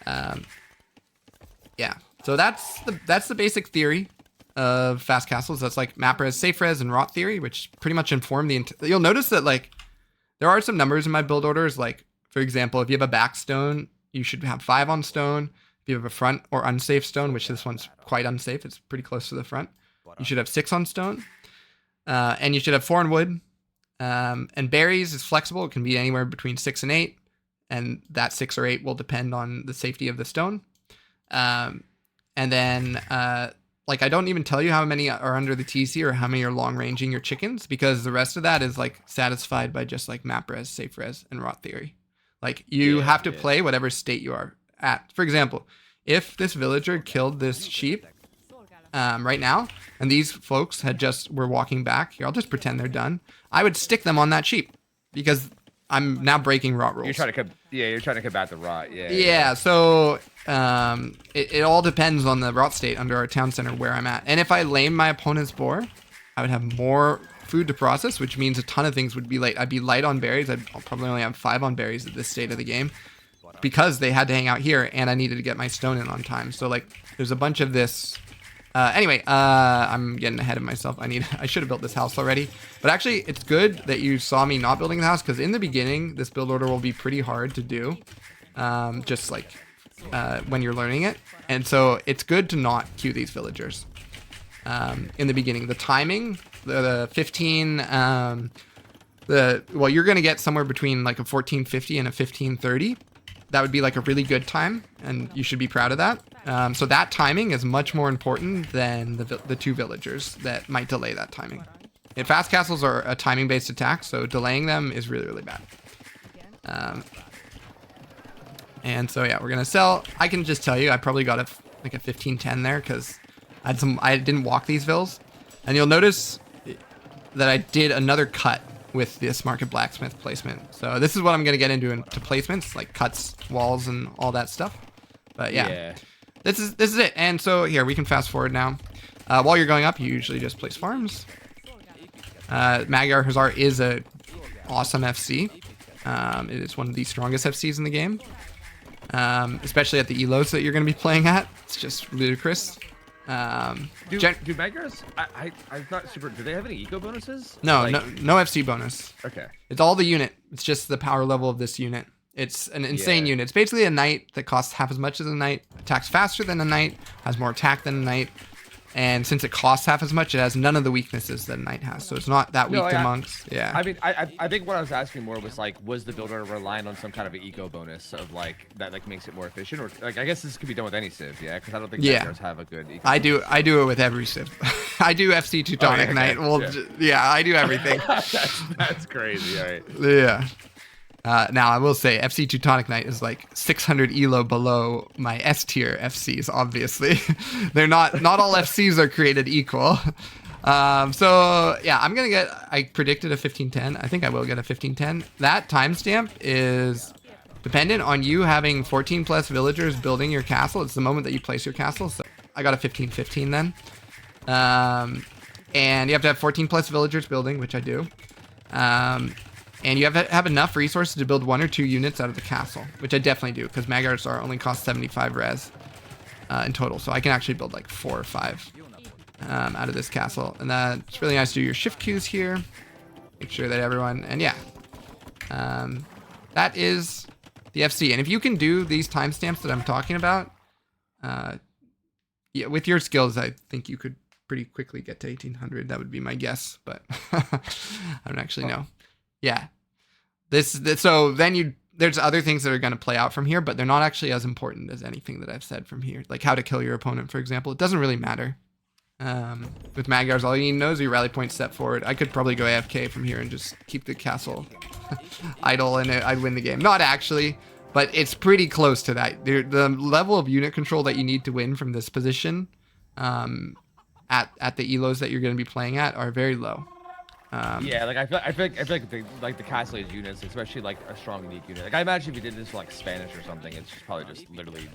Yeah. So that's the basic theory of fast castles. That's like map res, safe res, and rot theory, which pretty much inform the... You'll notice that like there are some numbers in my build orders. Like, for example, if you have a back stone, you should have 5 on stone. If you have a front or unsafe stone, which this one's quite unsafe, it's pretty close to the front, you should have 6 on stone. And you should have 4 on wood. And berries is flexible. It can be anywhere between 6 and 8. And that 6 or 8 will depend on the safety of the stone. And then, like, I don't even tell you how many are under the TC or how many are long ranging your chickens, because the rest of that is like satisfied by just like map res, safe res, and rot theory. Like you have to play whatever state you are at. For example, if this villager killed this sheep right now, and these folks were walking back here, I'll just pretend they're done. I would stick them on that sheep because I'm now breaking rot rules. You're trying to combat the rot. Yeah. So it all depends on the rot state under our town center where I'm at. And if I lame my opponent's boar, I would have more food to process, which means a ton of things would be light. I'd be light on berries. I'll probably only have 5 on berries at this state of the game because they had to hang out here and I needed to get my stone in on time. So like there's a bunch of this. Anyway, I'm getting ahead of myself. I should have built this house already. But actually, it's good that you saw me not building the house, because in the beginning, this build order will be pretty hard to do. Just like when you're learning it. And so it's good to not queue these villagers in the beginning. The timing, the 15 well, you're going to get somewhere between like a 1450 and a 1530. That would be like a really good time, and you should be proud of that. So that timing is much more important than the 2 villagers that might delay that timing. And fast castles are a timing-based attack, so delaying them is really, really bad. And so yeah, we're gonna sell. I can just tell you, I probably got like a 1510 there because I didn't walk these vills, and you'll notice that I did another cut with this market blacksmith placement. So this is what I'm gonna get into placements, like cuts, walls, and all that stuff. But yeah. This is it. And so here we can fast forward now. While you're going up, you usually just place farms. Magyar Hussar is a awesome FC. It is one of the strongest FCs in the game, especially at the elos that you're going to be playing at. It's just ludicrous. Do Magyars? I'm not super. Do they have any eco bonuses? No, no FC bonus. Okay. It's all the unit. It's just the power level of this unit. It's an insane unit. It's basically a knight that costs half as much as a knight, attacks faster than a knight, has more attack than a knight, and since it costs half as much, it has none of the weaknesses that a knight has. So it's not that weak to monks. Yeah. I mean, I think what I was asking more was like, was the builder relying on some kind of an eco bonus of like that like makes it more efficient, or like I guess this could be done with any civ, yeah? Because I don't think Magyars have a good eco. I do it with every civ. I do FC Teutonic Knight. Well, yeah, I do everything. that's crazy. All right. Yeah. Now I will say FC Teutonic Knight is like 600 elo below my S tier FCs. Obviously, they're not all FCs are created equal. So yeah, I predicted a 1510. I think I will get a 1510. That timestamp is dependent on you having 14 plus villagers building your castle. It's the moment that you place your castle. So I got a 1515 then. And you have to have 14 plus villagers building, which I do. And you have to have enough resources to build 1 or 2 units out of the castle, which I definitely do, because Magyars only cost 75 res in total. So I can actually build like 4 or 5 out of this castle. And it's really nice to do your shift queues here. Make sure that everyone, and yeah. That is the FC. And if you can do these timestamps that I'm talking about, yeah, with your skills, I think you could pretty quickly get to 1800. That would be my guess, but I don't actually know. Yeah, so then there's other things that are going to play out from here, but they're not actually as important as anything that I've said from here, like how to kill your opponent, for example. It doesn't really matter. With Magyars, all you need to know is your rally point step forward. I could probably go AFK from here and just keep the castle idle, and I'd win the game. Not actually, but it's pretty close to that. The level of unit control that you need to win from this position at the elos that you're going to be playing at are very low. Yeah, like I feel like the castle age units, especially like a strong unique unit. Like I imagine if you did this for like Spanish or something, it's just probably just literally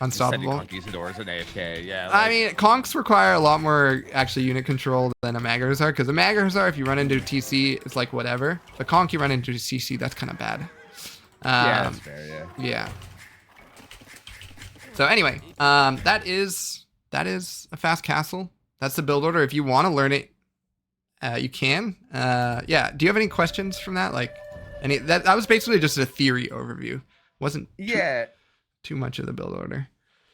unstoppable. Conquistadors and AFK. Yeah. Like, I mean, conks require a lot more actually unit control than a Magyar Hussar, because a Magyar Hussar, if you run into TC, it's like whatever. The conk you run into CC, that's kind of bad. Yeah, that's fair. Yeah. Yeah. So anyway, that is a fast castle. That's the build order. If you want to learn it, you can. Yeah. Do you have any questions from that? Like, that was basically just a theory overview. Wasn't too much of the build order.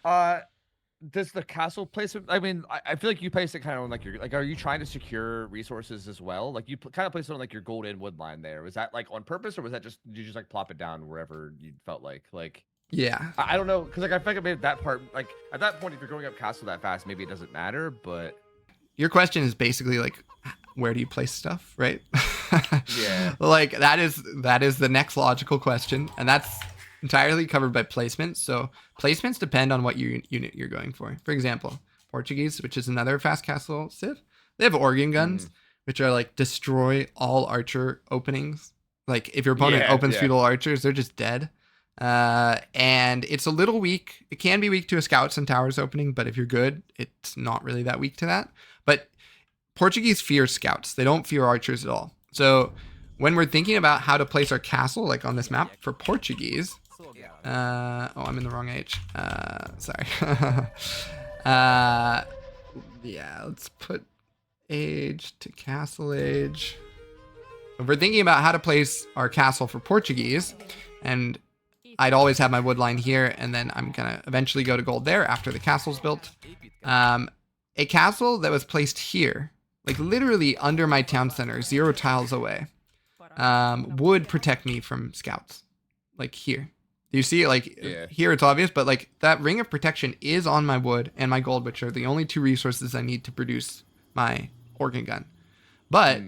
Does the castle placement? I mean, I feel like you place it kind of on like are you trying to secure resources as well? Like you kind of place it on like your golden wood line there. Was that like on purpose, or was that just did you just like plop it down wherever you felt like? Yeah. I don't know, because like I feel like maybe that part, like at that point, if you're going up castle that fast, maybe it doesn't matter. But your question is basically like, where do you place stuff, right? Yeah. Like that is the next logical question, and that's entirely covered by placements. So placements depend on what unit you're going for. For example, Portuguese, which is another fast castle civ, they have organ guns, which are like destroy all archer openings. Like if your opponent opens feudal archers, they're just dead. And it's a little weak. It can be weak to a scouts and towers opening, but if you're good, it's not really that weak to that. But Portuguese fear scouts. They don't fear archers at all. So when we're thinking about how to place our castle, like on this map for Portuguese, oh, I'm in the wrong age. Sorry. Yeah, let's put age to castle age. If we're thinking about how to place our castle for Portuguese, and I'd always have my wood line here, and then I'm gonna eventually go to gold there after the castle's built. A castle that was placed here, like literally under my town center, 0 tiles away, would protect me from scouts. Like here. Do you see it? Like here it's obvious, but like that ring of protection is on my wood and my gold, which are the only 2 resources I need to produce my organ gun. But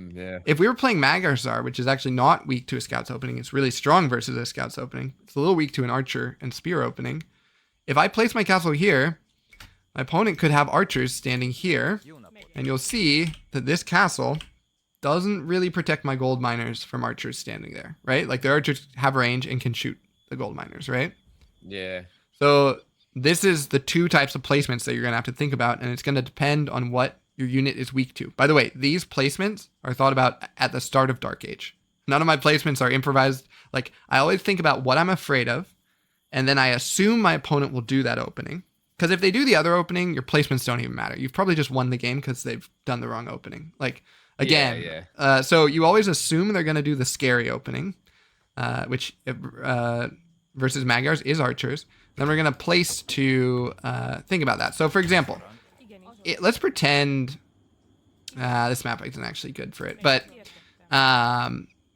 if we were playing Magarzar, which is actually not weak to a scout's opening, it's really strong versus a scout's opening. It's a little weak to an archer and spear opening. If I place my castle here, my opponent could have archers standing here, and you'll see that this castle doesn't really protect my gold miners from archers standing there, right? Like the archers have range and can shoot the gold miners, right? Yeah. So this is the 2 types of placements that you're going to have to think about, and it's going to depend on what your unit is weak to. By the way, these placements are thought about at the start of Dark Age. None of my placements are improvised. Like, I always think about what I'm afraid of, and then I assume my opponent will do that opening. Because if they do the other opening, your placements don't even matter. You've probably just won the game because they've done the wrong opening. Like, again, so you always assume they're going to do the scary opening, which versus Magyars is archers. Then we're going to place to think about that. So, for example, let's pretend this map isn't actually good for it, but I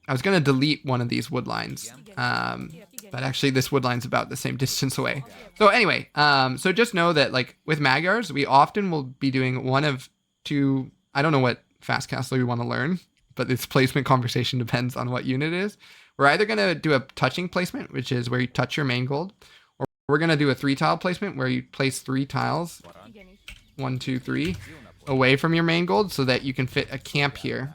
was going to delete one of these wood lines, but actually this wood line's about the same distance away. So anyway, so just know that like with Magyars, we often will be doing one of 2, I don't know what fast castle you want to learn, but this placement conversation depends on what unit it is. We're either going to do a touching placement, which is where you touch your main gold, or we're going to do a 3-tile placement where you place 3 tiles 1, 2, 3 away from your main gold so that you can fit a camp here.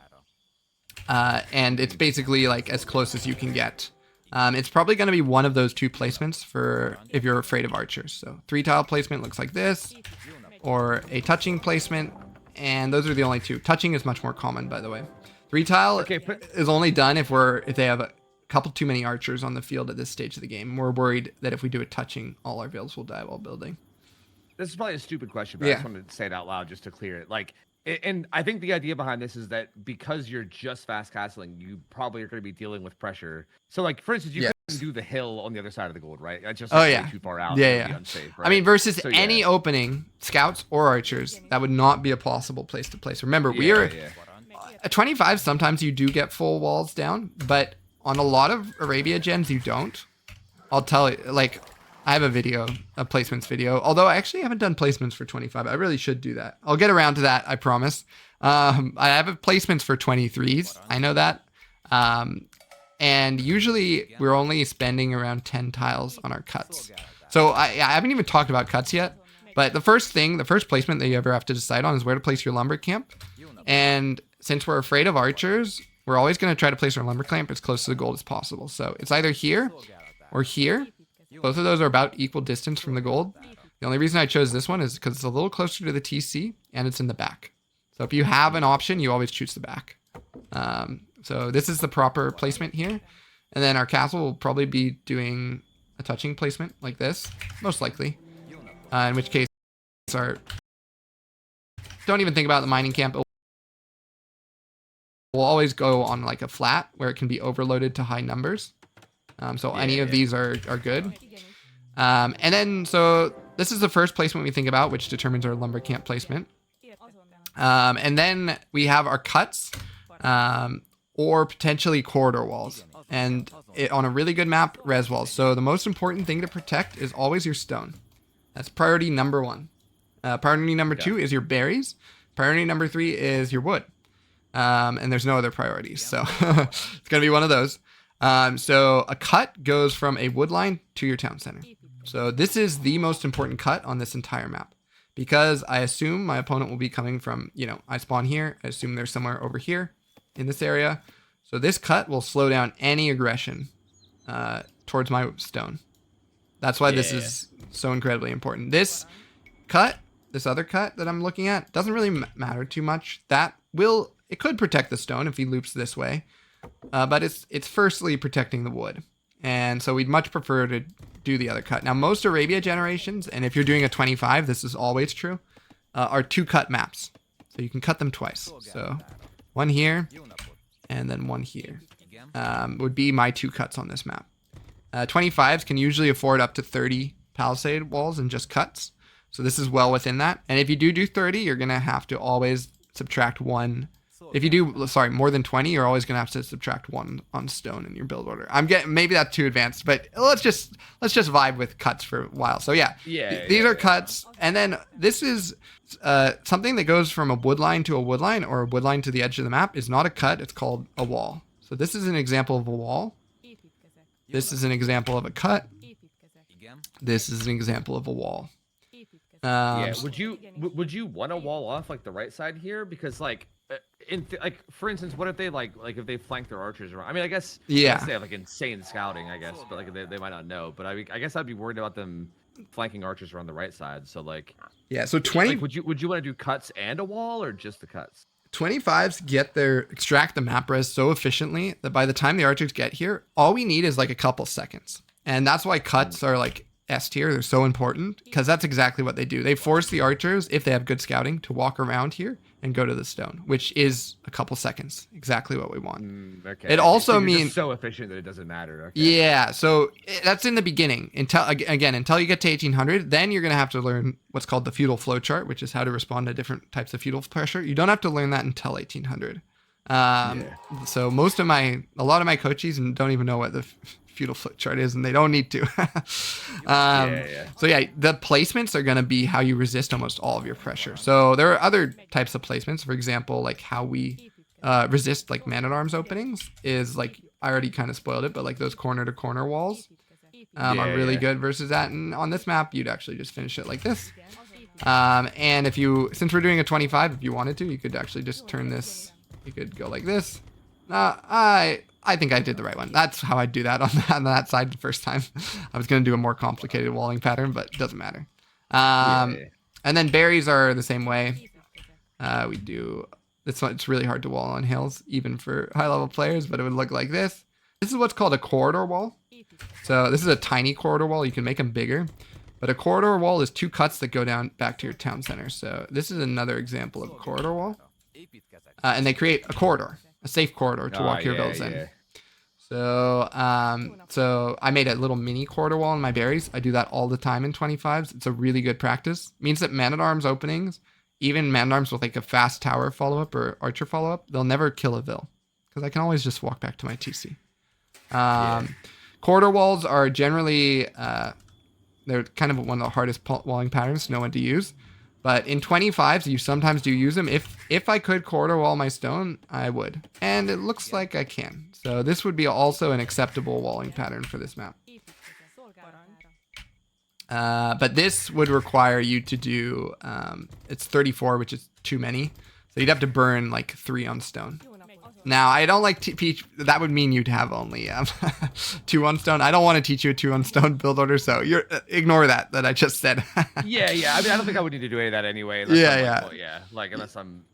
And it's basically like as close as you can get. It's probably going to be one of those 2 placements for if you're afraid of archers. So 3-tile placement looks like this, or a touching placement, and those are the only 2. Touching is much more common, by the way. 3-tile is only done if they have a couple too many archers on the field at this stage of the game. We're worried that if we do a touching, all our builds will die while building. This is probably a stupid question, but I just wanted to say it out loud just to clear it. Like, and I think the idea behind this is that because you're just fast castling, you probably are going to be dealing with pressure. So, like, for instance, you couldn't do the hill on the other side of the gold, right? That's just way too far out. Be unsafe, right? I mean, versus any opening, scouts or archers, that would not be a possible place to place. Remember, we are at 25. Sometimes you do get full walls down, but on a lot of Arabia gens, you don't. I'll tell you, like, I have a placements video, although I actually haven't done placements for 25. I really should do that. I'll get around to that, I promise. I have placements for 23s. I know that. And usually we're only spending around 10 tiles on our cuts. So I haven't even talked about cuts yet, but the first placement that you ever have to decide on is where to place your lumber camp. And since we're afraid of archers, we're always going to try to place our lumber camp as close to the gold as possible. So it's either here or here. Both of those are about equal distance from the gold. The only reason I chose this one is because it's a little closer to the TC and it's in the back. So if you have an option, you always choose the back. So this is the proper placement here. And then our castle will probably be doing a touching placement like this, most likely. In which case, don't even think about the mining camp. We'll always go on like a flat where it can be overloaded to high numbers. So any of these are good. And then, so this is the first placement we think about, which determines our lumber camp placement. And then we have our cuts, or potentially corridor walls. And on a really good map, res walls. So the most important thing to protect is always your stone. That's priority number 1. Priority number 2 is your berries. Priority number 3 is your wood. And there's no other priorities. So it's going to be one of those. So a cut goes from a wood line to your town center. So this is the most important cut on this entire map, because I assume my opponent will be coming from, I spawn here. I assume they're somewhere over here in this area. So this cut will slow down any aggression towards my stone. That's why this is so incredibly important. This other cut that I'm looking at doesn't really matter too much. It could protect the stone if he loops this way. But it's firstly protecting the wood. And so we'd much prefer to do the other cut. Now, most Arabia generations, and if you're doing a 25, this is always true, are 2-cut maps. So you can cut them twice. So one here, and then one here would be my 2 cuts on this map. 25s can usually afford up to 30 palisade walls and just cuts. So this is well within that. And if you do 30, you're going to have to always subtract 1 If you do, sorry, more than 20, you're always gonna have to subtract 1 on stone in your build order. I'm getting, maybe that's too advanced, but let's just vibe with cuts for a while. So yeah, these are cuts, and then this is something that goes from a wood line to a wood line, or a wood line to the edge of the map is not a cut. It's called a wall. So this is an example of a wall. This is an example of a cut. This is an example of a wall. Yeah. Would you want a wall off like the right side here? Because like, like for instance, what if they like if they flank their archers around? I mean, I guess they have like insane scouting, I guess, but like they might not know. But I guess I'd be worried about them flanking archers around the right side. So like, yeah. So 20. Like, would you want to do cuts and a wall, or just the cuts? 25s extract the map res so efficiently that by the time the archers get here, all we need is like a couple seconds. And that's why cuts are like S tier. They're so important because that's exactly what they do. They force the archers, if they have good scouting, to walk around here and go to the stone, which is a couple seconds. Exactly what we want. Okay. It also means so efficient that it doesn't matter. Okay. Yeah. So that's in the beginning. Until you get to 1800, then you're going to have to learn what's called the feudal flowchart, which is how to respond to different types of feudal pressure. You don't have to learn that until 1800. So a lot of my coaches don't even know what the feudal flowchart is, and they don't need to. So yeah, the placements are going to be how you resist almost all of your pressure. So there are other types of placements. For example, like how we resist like man-at-arms openings is like, I already kind of spoiled it, but like those corner to corner walls are really good versus that. And on this map, you'd actually just finish it like this. And since we're doing a 25, if you wanted to, you could actually just turn this. You could go like this. I think I did the right one. That's how I do that on that side the first time. I was going to do a more complicated walling pattern, but it doesn't matter. And then berries are the same way. We do this one. It's really hard to wall on hills, even for high level players, but it would look like this. This is what's called a corridor wall. So this is a tiny corridor wall. You can make them bigger, but a corridor wall is 2 cuts that go down back to your town center. So this is another example of a corridor wall. And they create a corridor, a safe corridor to walk your builds in. So I made a little mini corridor wall in my berries. I do that all the time in 25s. It's a really good practice. It means that man-at-arms openings, even man-at-arms with like a fast tower follow-up or archer follow-up, they'll never kill a vill because I can always just walk back to my TC. Corridor walls are generally, they're kind of one of the hardest walling patterns to know when to use. But in 25s, you sometimes do use them. If I could corridor wall my stone, I would. And it looks like I can. So this would be also an acceptable walling pattern for this map. But this would require you to do, it's 34, which is too many. So you'd have to burn like 3 on stone. Now, I don't like teach. That would mean you'd have only 2 on stone. I don't want to teach you a 2 on stone build order, so ignore that I just said. yeah. I mean, I don't think I would need to do any of that anyway. Like unless I'm.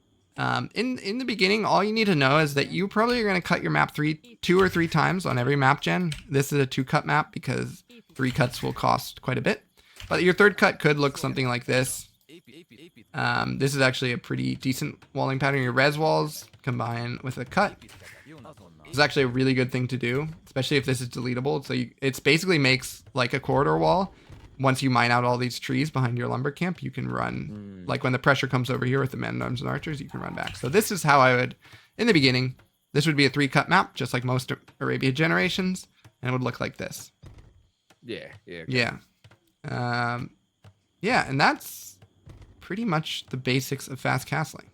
In the beginning, all you need to know is that you probably are going to cut your map 2 or 3 times on every map gen. This is a 2-cut map because 3 cuts will cost quite a bit. But your 3rd cut could look something like this. This is actually a pretty decent walling pattern. Your res walls combine with a cut. It's actually a really good thing to do, especially if this is deletable. So it basically makes like a corridor wall. Once you mine out all these trees behind your lumber camp, you can run, like when the pressure comes over here with the men-at-arms and archers, you can run back. So this is how I would, in the beginning, this would be a 3-cut map, just like most Arabia generations, and it would look like this. Yeah, and that's pretty much the basics of fast castling.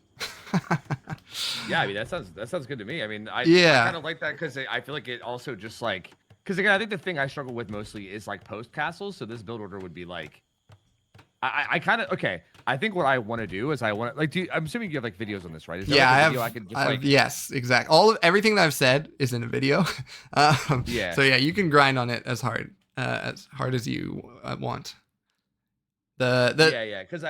Yeah, I mean that sounds good to me. I mean, I kind of like that because I feel like it also just like, because again, I think the thing I struggle with mostly is like post castles. So this build order would be like, I kind of I think what I want to do is I want to like I'm assuming you have like videos on this, right? Is there, I have. I could just, yes, exactly. Everything that I've said is in a video. So yeah, you can grind on it as hard as you want. Because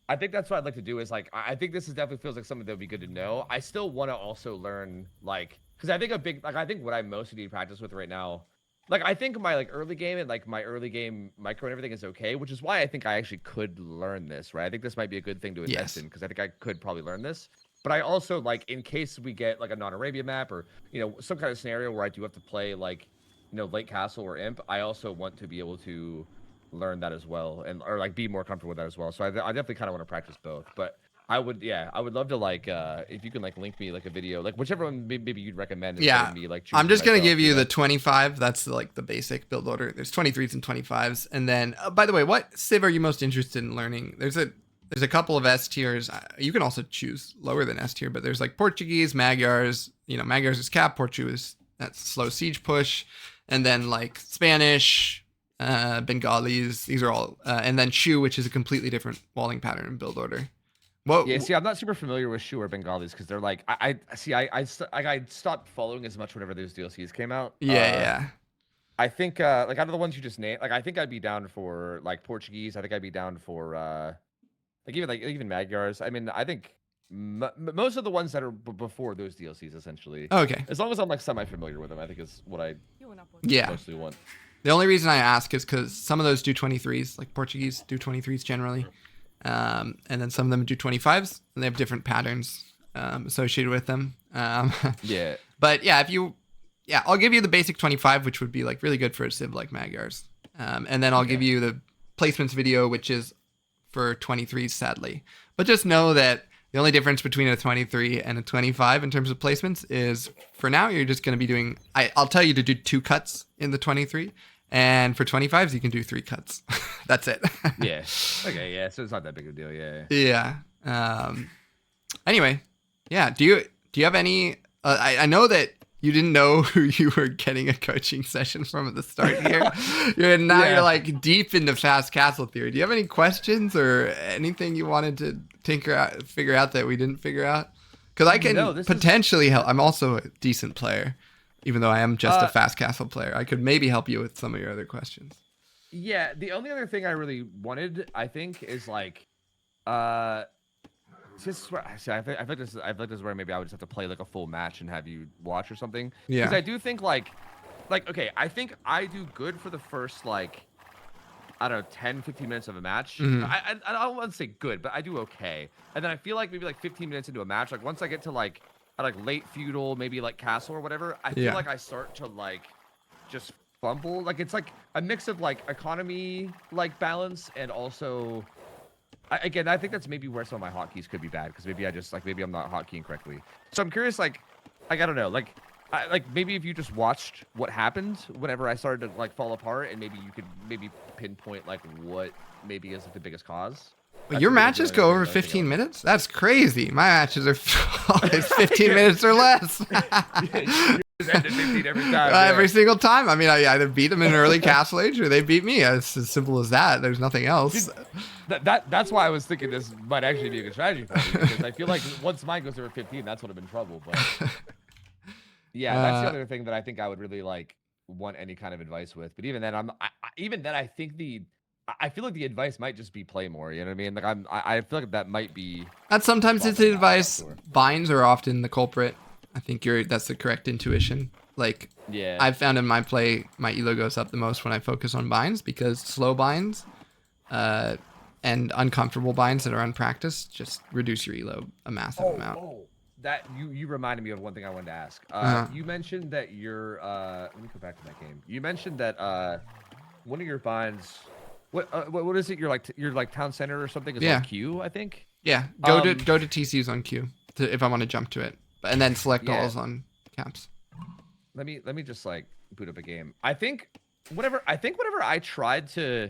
I think that's what I'd like to do is like, I think this definitely feels like something that would be good to know. I still want to also learn like, because I think what I mostly need to practice with right now, like I think my like early game and like my early game micro and everything is okay, which is why I think I actually could learn this, right? I think this might be a good thing to invest in because I think I could probably learn this. But I also like, in case we get like a non-Arabia map or, some kind of scenario where I do have to play like, late castle or imp, I also want to be able to learn that as well, or like be more comfortable with that as well. So I definitely kind of want to practice both. But I would love to like if you can like link me like a video, like whichever one maybe you'd recommend instead Yeah. of me like I'm choosing just going to myself, give you the 25. That's like the basic build order. There's 23s and 25s. And then, by the way, what civ are you most interested in learning? There's a couple of S tiers. You can also choose lower than S tier, but there's like Portuguese, Magyars. You know, Magyars is cap, Portuguese, that's slow siege push. And then like Spanish, Bengalis, these are all, and then Shu, which is a completely different walling pattern and build order. What? Yeah, see, I'm not super familiar with Shu or Bengalis because they're like I stopped following as much whenever those DLCs came out. Yeah. I think like out of the ones you just named, like I think I'd be down for like Portuguese. I think I'd be down for like even Magyars. I mean, I think most of the ones that are before those DLCs essentially. Okay. As long as I'm like semi-familiar with them, I think is what I mostly want. The only reason I ask is because some of those do 23s, like Portuguese do 23s generally. And then some of them do 25s, and they have different patterns associated with them. Yeah. But yeah, I'll give you the basic 25, which would be like really good for a civ like Magyars. And then I'll give you the placements video, which is for 23s, sadly. But just know that the only difference between a 23 and a 25 in terms of placements is, for now, you're just going to be doing, I'll tell you to do 2 cuts in the 23. And for 25s, you can do 3 cuts. That's it. Yeah. Okay. Yeah. So it's not that big of a deal. Yeah. Yeah. Anyway, yeah. Do you have any? I know that you didn't know who you were getting a coaching session from at the start here. You're like deep into fast castle theory. Do you have any questions or anything you wanted to figure out that we didn't figure out? Because I can potentially help. I'm also a decent player. Even though I am just a fast castle player, I could maybe help you with some of your other questions. Yeah, the only other thing I really wanted, I think, is like, just I feel like this is where maybe I would just have to play like a full match and have you watch or something. Yeah. Because I do think like okay, I think I do good for the first like, I don't know, 10, 15 minutes of a match. Mm-hmm. I don't want to say good, but I do okay. And then I feel like maybe like 15 minutes into a match, like once I get to like late feudal, maybe like castle or whatever, I feel like I start to like just fumble. Like it's like a mix of like economy like balance and also again, I think that's maybe where some of my hotkeys could be bad because maybe I'm not hotkeying correctly. So I'm curious, like I don't know, like maybe if you just watched what happened whenever I started to like fall apart, and maybe you could maybe pinpoint like what maybe is like the biggest cause. But your matches go over 15 minutes? That's crazy. My matches are always 15 minutes or less. You just end at 15 every time. Every single time. I mean, I either beat them in early Castle Age or they beat me. It's as simple as that. There's nothing else. That's why I was thinking this might actually be a good strategy for me, because I feel like once mine goes over 15, that's when I'm in trouble. But yeah, that's the other thing that I think I would really like want any kind of advice with. But even then, I feel like the advice might just be play more. You know what I mean? Like I feel like that might be. And sometimes it's the advice. Sure. Binds are often the culprit. I think that's the correct intuition. Like, yeah, I've found in my play, my elo goes up the most when I focus on binds, because slow binds, and uncomfortable binds that are unpracticed just reduce your elo a massive amount. That you reminded me of one thing I wanted to ask. You mentioned that your let me go back to that game. You mentioned that one of your binds. What is it? You're like town center or something? Is on Q, I think. Yeah, go to TCs on Q if I want to jump to it, and then select alls on caps. Let me just like boot up a game. I think whenever I tried to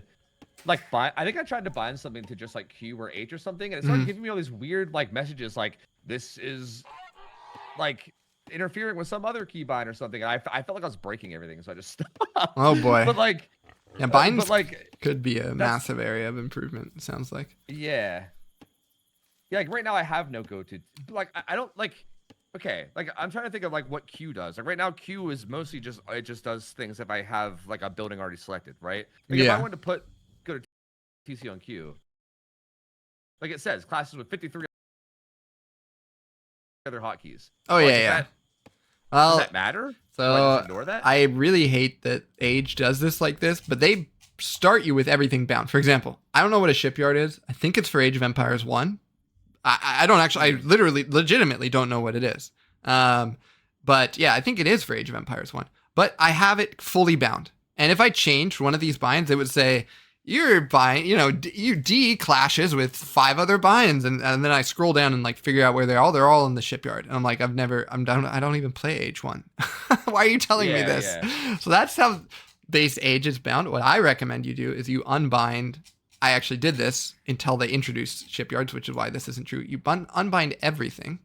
like I tried to bind something to just like Q or H or something, and it started giving me all these weird like messages like this is like interfering with some other key bind or something. And I felt like I was breaking everything, so I just stopped. Oh boy. But like. Yeah, binds could be a massive area of improvement, it sounds like. Yeah. Yeah, like right now I have no go-to. Like I don't like, okay, like I'm trying to think of like what Q does. Like right now Q is mostly it just does things if I have like a building already selected, right? Like if I wanted to go to TC on Q, like it says classes with 53 other hotkeys. Oh yeah. Does that matter? So ignore that? I really hate that Age does this like this, but they start you with everything bound. For example, I don't know what a shipyard is. I think it's for Age of Empires 1. I don't actually, I legitimately don't know what it is. But yeah, I think it is for Age of Empires 1. But I have it fully bound. And if I changed one of these binds, it would say, you're buying, D clashes with 5 other binds, and then I scroll down and like figure out where they're all. They're all in the shipyard, and I'm like, I'm done. I don't even play age 1. Why are you telling me this? Yeah. So that's how base age is bound. What I recommend you do is you unbind. I actually did this until they introduced shipyards, which is why this isn't true. You unbind everything,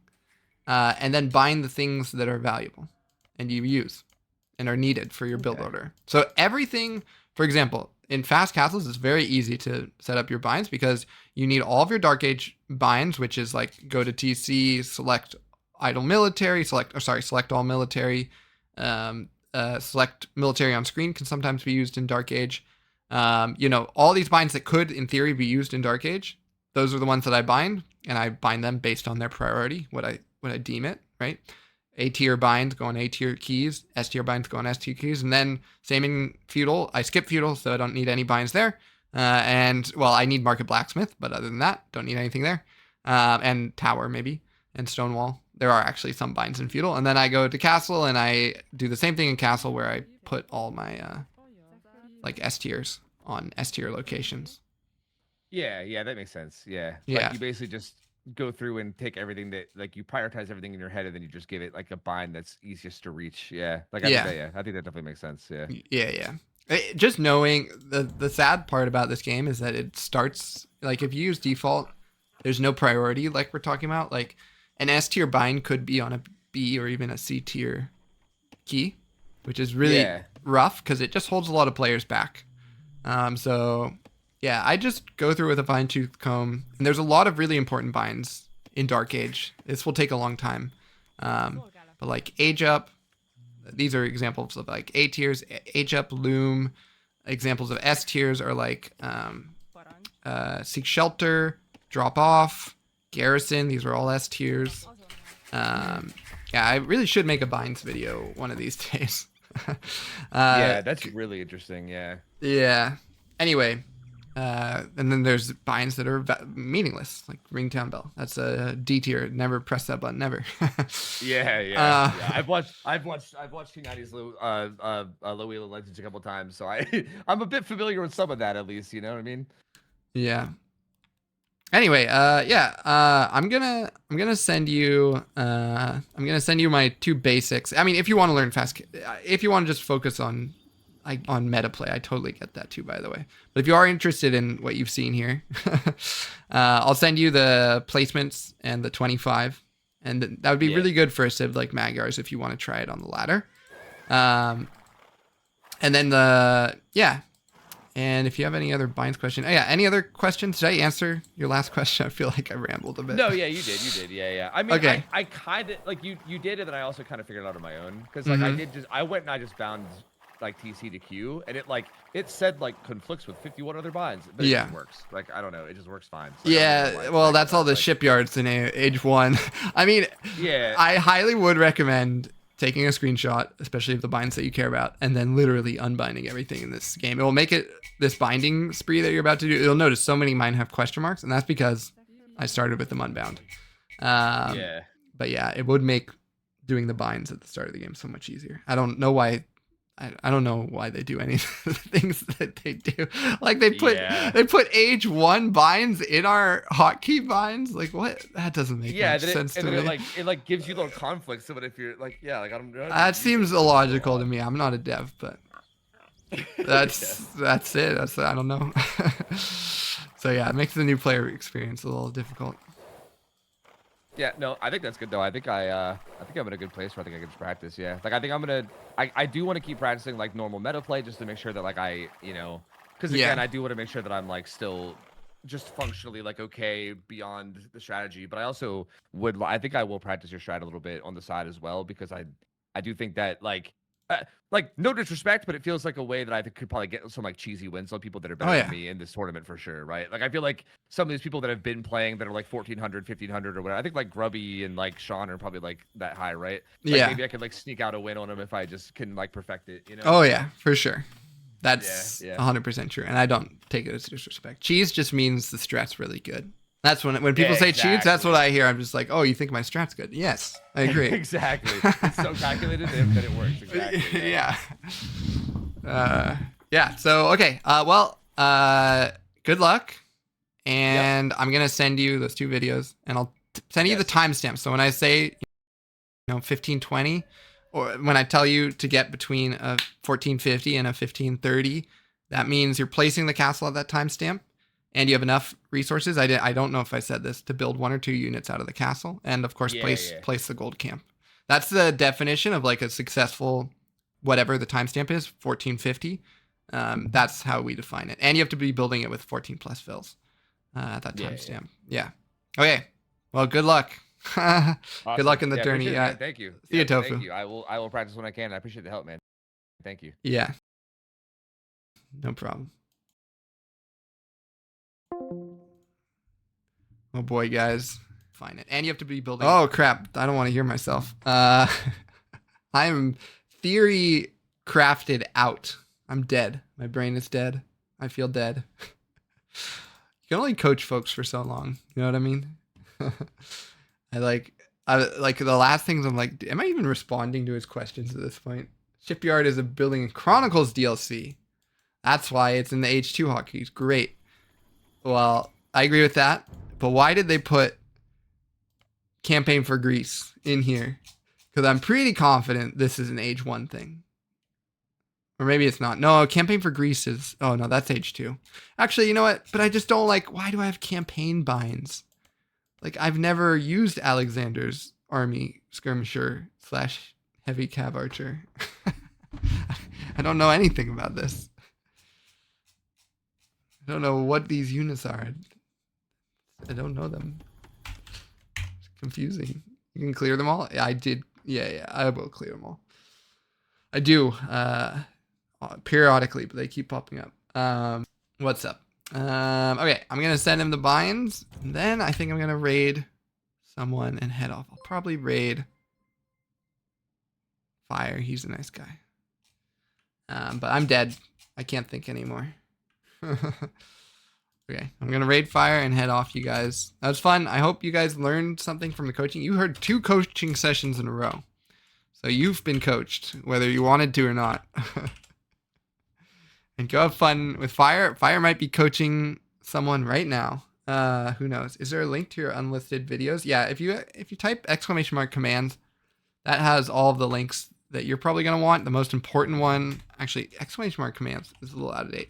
and then bind the things that are valuable and you use and are needed for your build order. So everything, for example, in fast castles, it's very easy to set up your binds because you need all of your Dark Age binds, which is like go to TC, select idle military, select all military, select military on screen can sometimes be used in Dark Age. All these binds that could, in theory, be used in Dark Age, those are the ones that I bind, and I bind them based on their priority, what I deem it, right? A tier binds go on A tier keys, S tier binds go on S tier keys, and then same in feudal. I skip feudal, so I don't need any binds there. I need market blacksmith, but other than that, don't need anything there. And tower maybe, and stonewall. There are actually some binds in feudal, and then I go to castle and I do the same thing in castle where I put all my S tiers on S tier locations. Yeah, that makes sense. Yeah. Yeah. Like you basically just go through and take everything that like you prioritize everything in your head and then you just give it like a bind that's easiest to reach. Yeah. I think that definitely makes sense. Yeah. Yeah. Just knowing the sad part about this game is that it starts like if you use default, there's no priority like we're talking about. Like an S tier bind could be on a B or even a C tier key, which is really rough because it just holds a lot of players back. I just go through with a fine tooth comb, and there's a lot of really important binds in Dark Age. This will take a long time, but like Age Up, these are examples of like A tiers. Age Up, Loom. Examples of S tiers are like Seek Shelter, Drop Off, Garrison. These are all S tiers. I really should make a binds video one of these days. That's really interesting. Yeah. Anyway, and then there's binds that are meaningless, like Ringtown Bell. That's a D tier. Never press that button. Never. Yeah. I've watched T90's Low Wheel of Legends a couple times, so I'm a bit familiar with some of that at least. You know what I mean? Yeah. Anyway, I'm gonna send you my 2 basics. I mean, if you want to learn fast, if you want to just focus on meta play, I totally get that too, by the way. But if you are interested in what you've seen here, I'll send you the placements and the 25, and that would be really good for a civ like Magyars if you want to try it on the ladder. And then and if you have any other binds question, any other questions? Did I answer your last question? I feel like I rambled a bit. No, you did. Yeah. I mean, okay. I kind of like you did it, and I also kind of figured it out on my own because like I went and I just bound like TC to Q, and it said like conflicts with 51 other binds, but it just works. Like I don't know, it just works fine. So well, that's all the shipyards in Age 1. I mean, I highly would recommend taking a screenshot, especially of the binds that you care about, and then literally unbinding everything in this game. It will make it this binding spree that you're about to do. You'll notice so many mine have question marks, and that's because I started with them unbound. But it would make doing the binds at the start of the game so much easier. I don't know why. I don't know why they do any of the things that they do. Like they put Age 1 binds in our hotkey binds. Like what? That doesn't make much sense to me. It gives you little conflicts. So if you're like, I don't know. That seems illogical to me. I'm not a dev, but that's it. I don't know. So it makes the new player experience a little difficult. Yeah, no, I think that's good though. I think I'm in a good place where I think I can just practice. Yeah, like I think I do want to keep practicing like normal meta play just to make sure that like because again I do want to make sure that I'm like still just functionally like okay beyond the strategy. But I also I think I will practice your strat a little bit on the side as well because I do think that like no disrespect, but it feels like a way that I think could probably get some like cheesy wins on people that are better than me in this tournament for sure, right? Like I feel like some of these people that have been playing that are like 1400, 1500 or whatever. I think like Grubby and like Sean are probably like that high, right? Like, maybe I could like sneak out a win on them if I just can like perfect it, you know? Oh yeah, for sure. That's 100% true, and I don't take it as disrespect. Cheese just means the strat's really good. That's when people say cheats, that's what I hear. I'm just like, oh, you think my strat's good? Yes, I agree. Exactly. It's so calculated that it works. Exactly. So, okay. Good luck. And I'm going to send you those 2 videos, and I'll send you the timestamp. So when I say, 1520, or when I tell you to get between a 1450 and a 1530, that means you're placing the castle at that timestamp, and you have enough resources. I don't know if I said this, to build 1 or 2 units out of the castle, and of course place the gold camp. That's the definition of like a successful, whatever the timestamp is, 1450. That's how we define it, and you have to be building it with 14 plus fills at that timestamp. Yeah. Okay. Well, good luck. Awesome. Good luck in the tourney. Yeah. Thank you. See you, Tofu. Thank you. I will practice when I can. I appreciate the help, man. Thank you. Yeah. No problem. Oh boy, guys. Find it. And you have to be building. Oh crap. I don't want to hear myself. I'm theory crafted out. I'm dead. My brain is dead. I feel dead. You can only coach folks for so long. You know what I mean? I like the last things I'm like, am I even responding to his questions at this point? Shipyard is a building and Chronicles DLC. That's why it's in the H2 hotkeys. Great. Well, I agree with that. But why did they put campaign for Greece in here? Because I'm pretty confident this is an age 1 thing. Or maybe it's not. No, campaign for Greece is... Oh, no, that's age 2. Actually, you know what? But I just don't like... Why do I have campaign binds? Like, I've never used Alexander's army skirmisher / heavy cav archer. I don't know anything about this. I don't know what these units are. I don't know them. It's confusing. You can clear them all? Yeah, I did. Yeah, I will clear them all. I do. Periodically, but they keep popping up. What's up? Okay, I'm going to send him the binds. And then I think I'm going to raid someone and head off. I'll probably raid Fire. He's a nice guy. But I'm dead. I can't think anymore. Okay, I'm going to raid Fire and head off, you guys. That was fun. I hope you guys learned something from the coaching. You heard 2 coaching sessions in a row. So you've been coached, whether you wanted to or not. And go have fun with Fire. Fire might be coaching someone right now. Who knows? Is there a link to your unlisted videos? Yeah, if you type !commands, that has all of the links that you're probably going to want. The most important one, actually, !commands is a little out of date.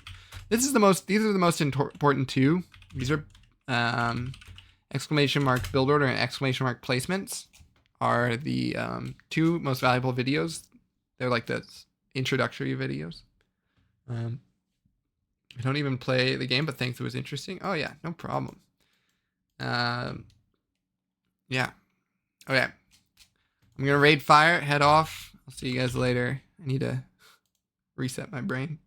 These are the most important 2. These are !build order and !placements are the 2 most valuable videos. They're like the introductory videos. I don't even play the game, but thanks, it was interesting. Oh yeah, no problem. Yeah. Okay. I'm gonna raid Fire, head off. I'll see you guys later. I need to reset my brain.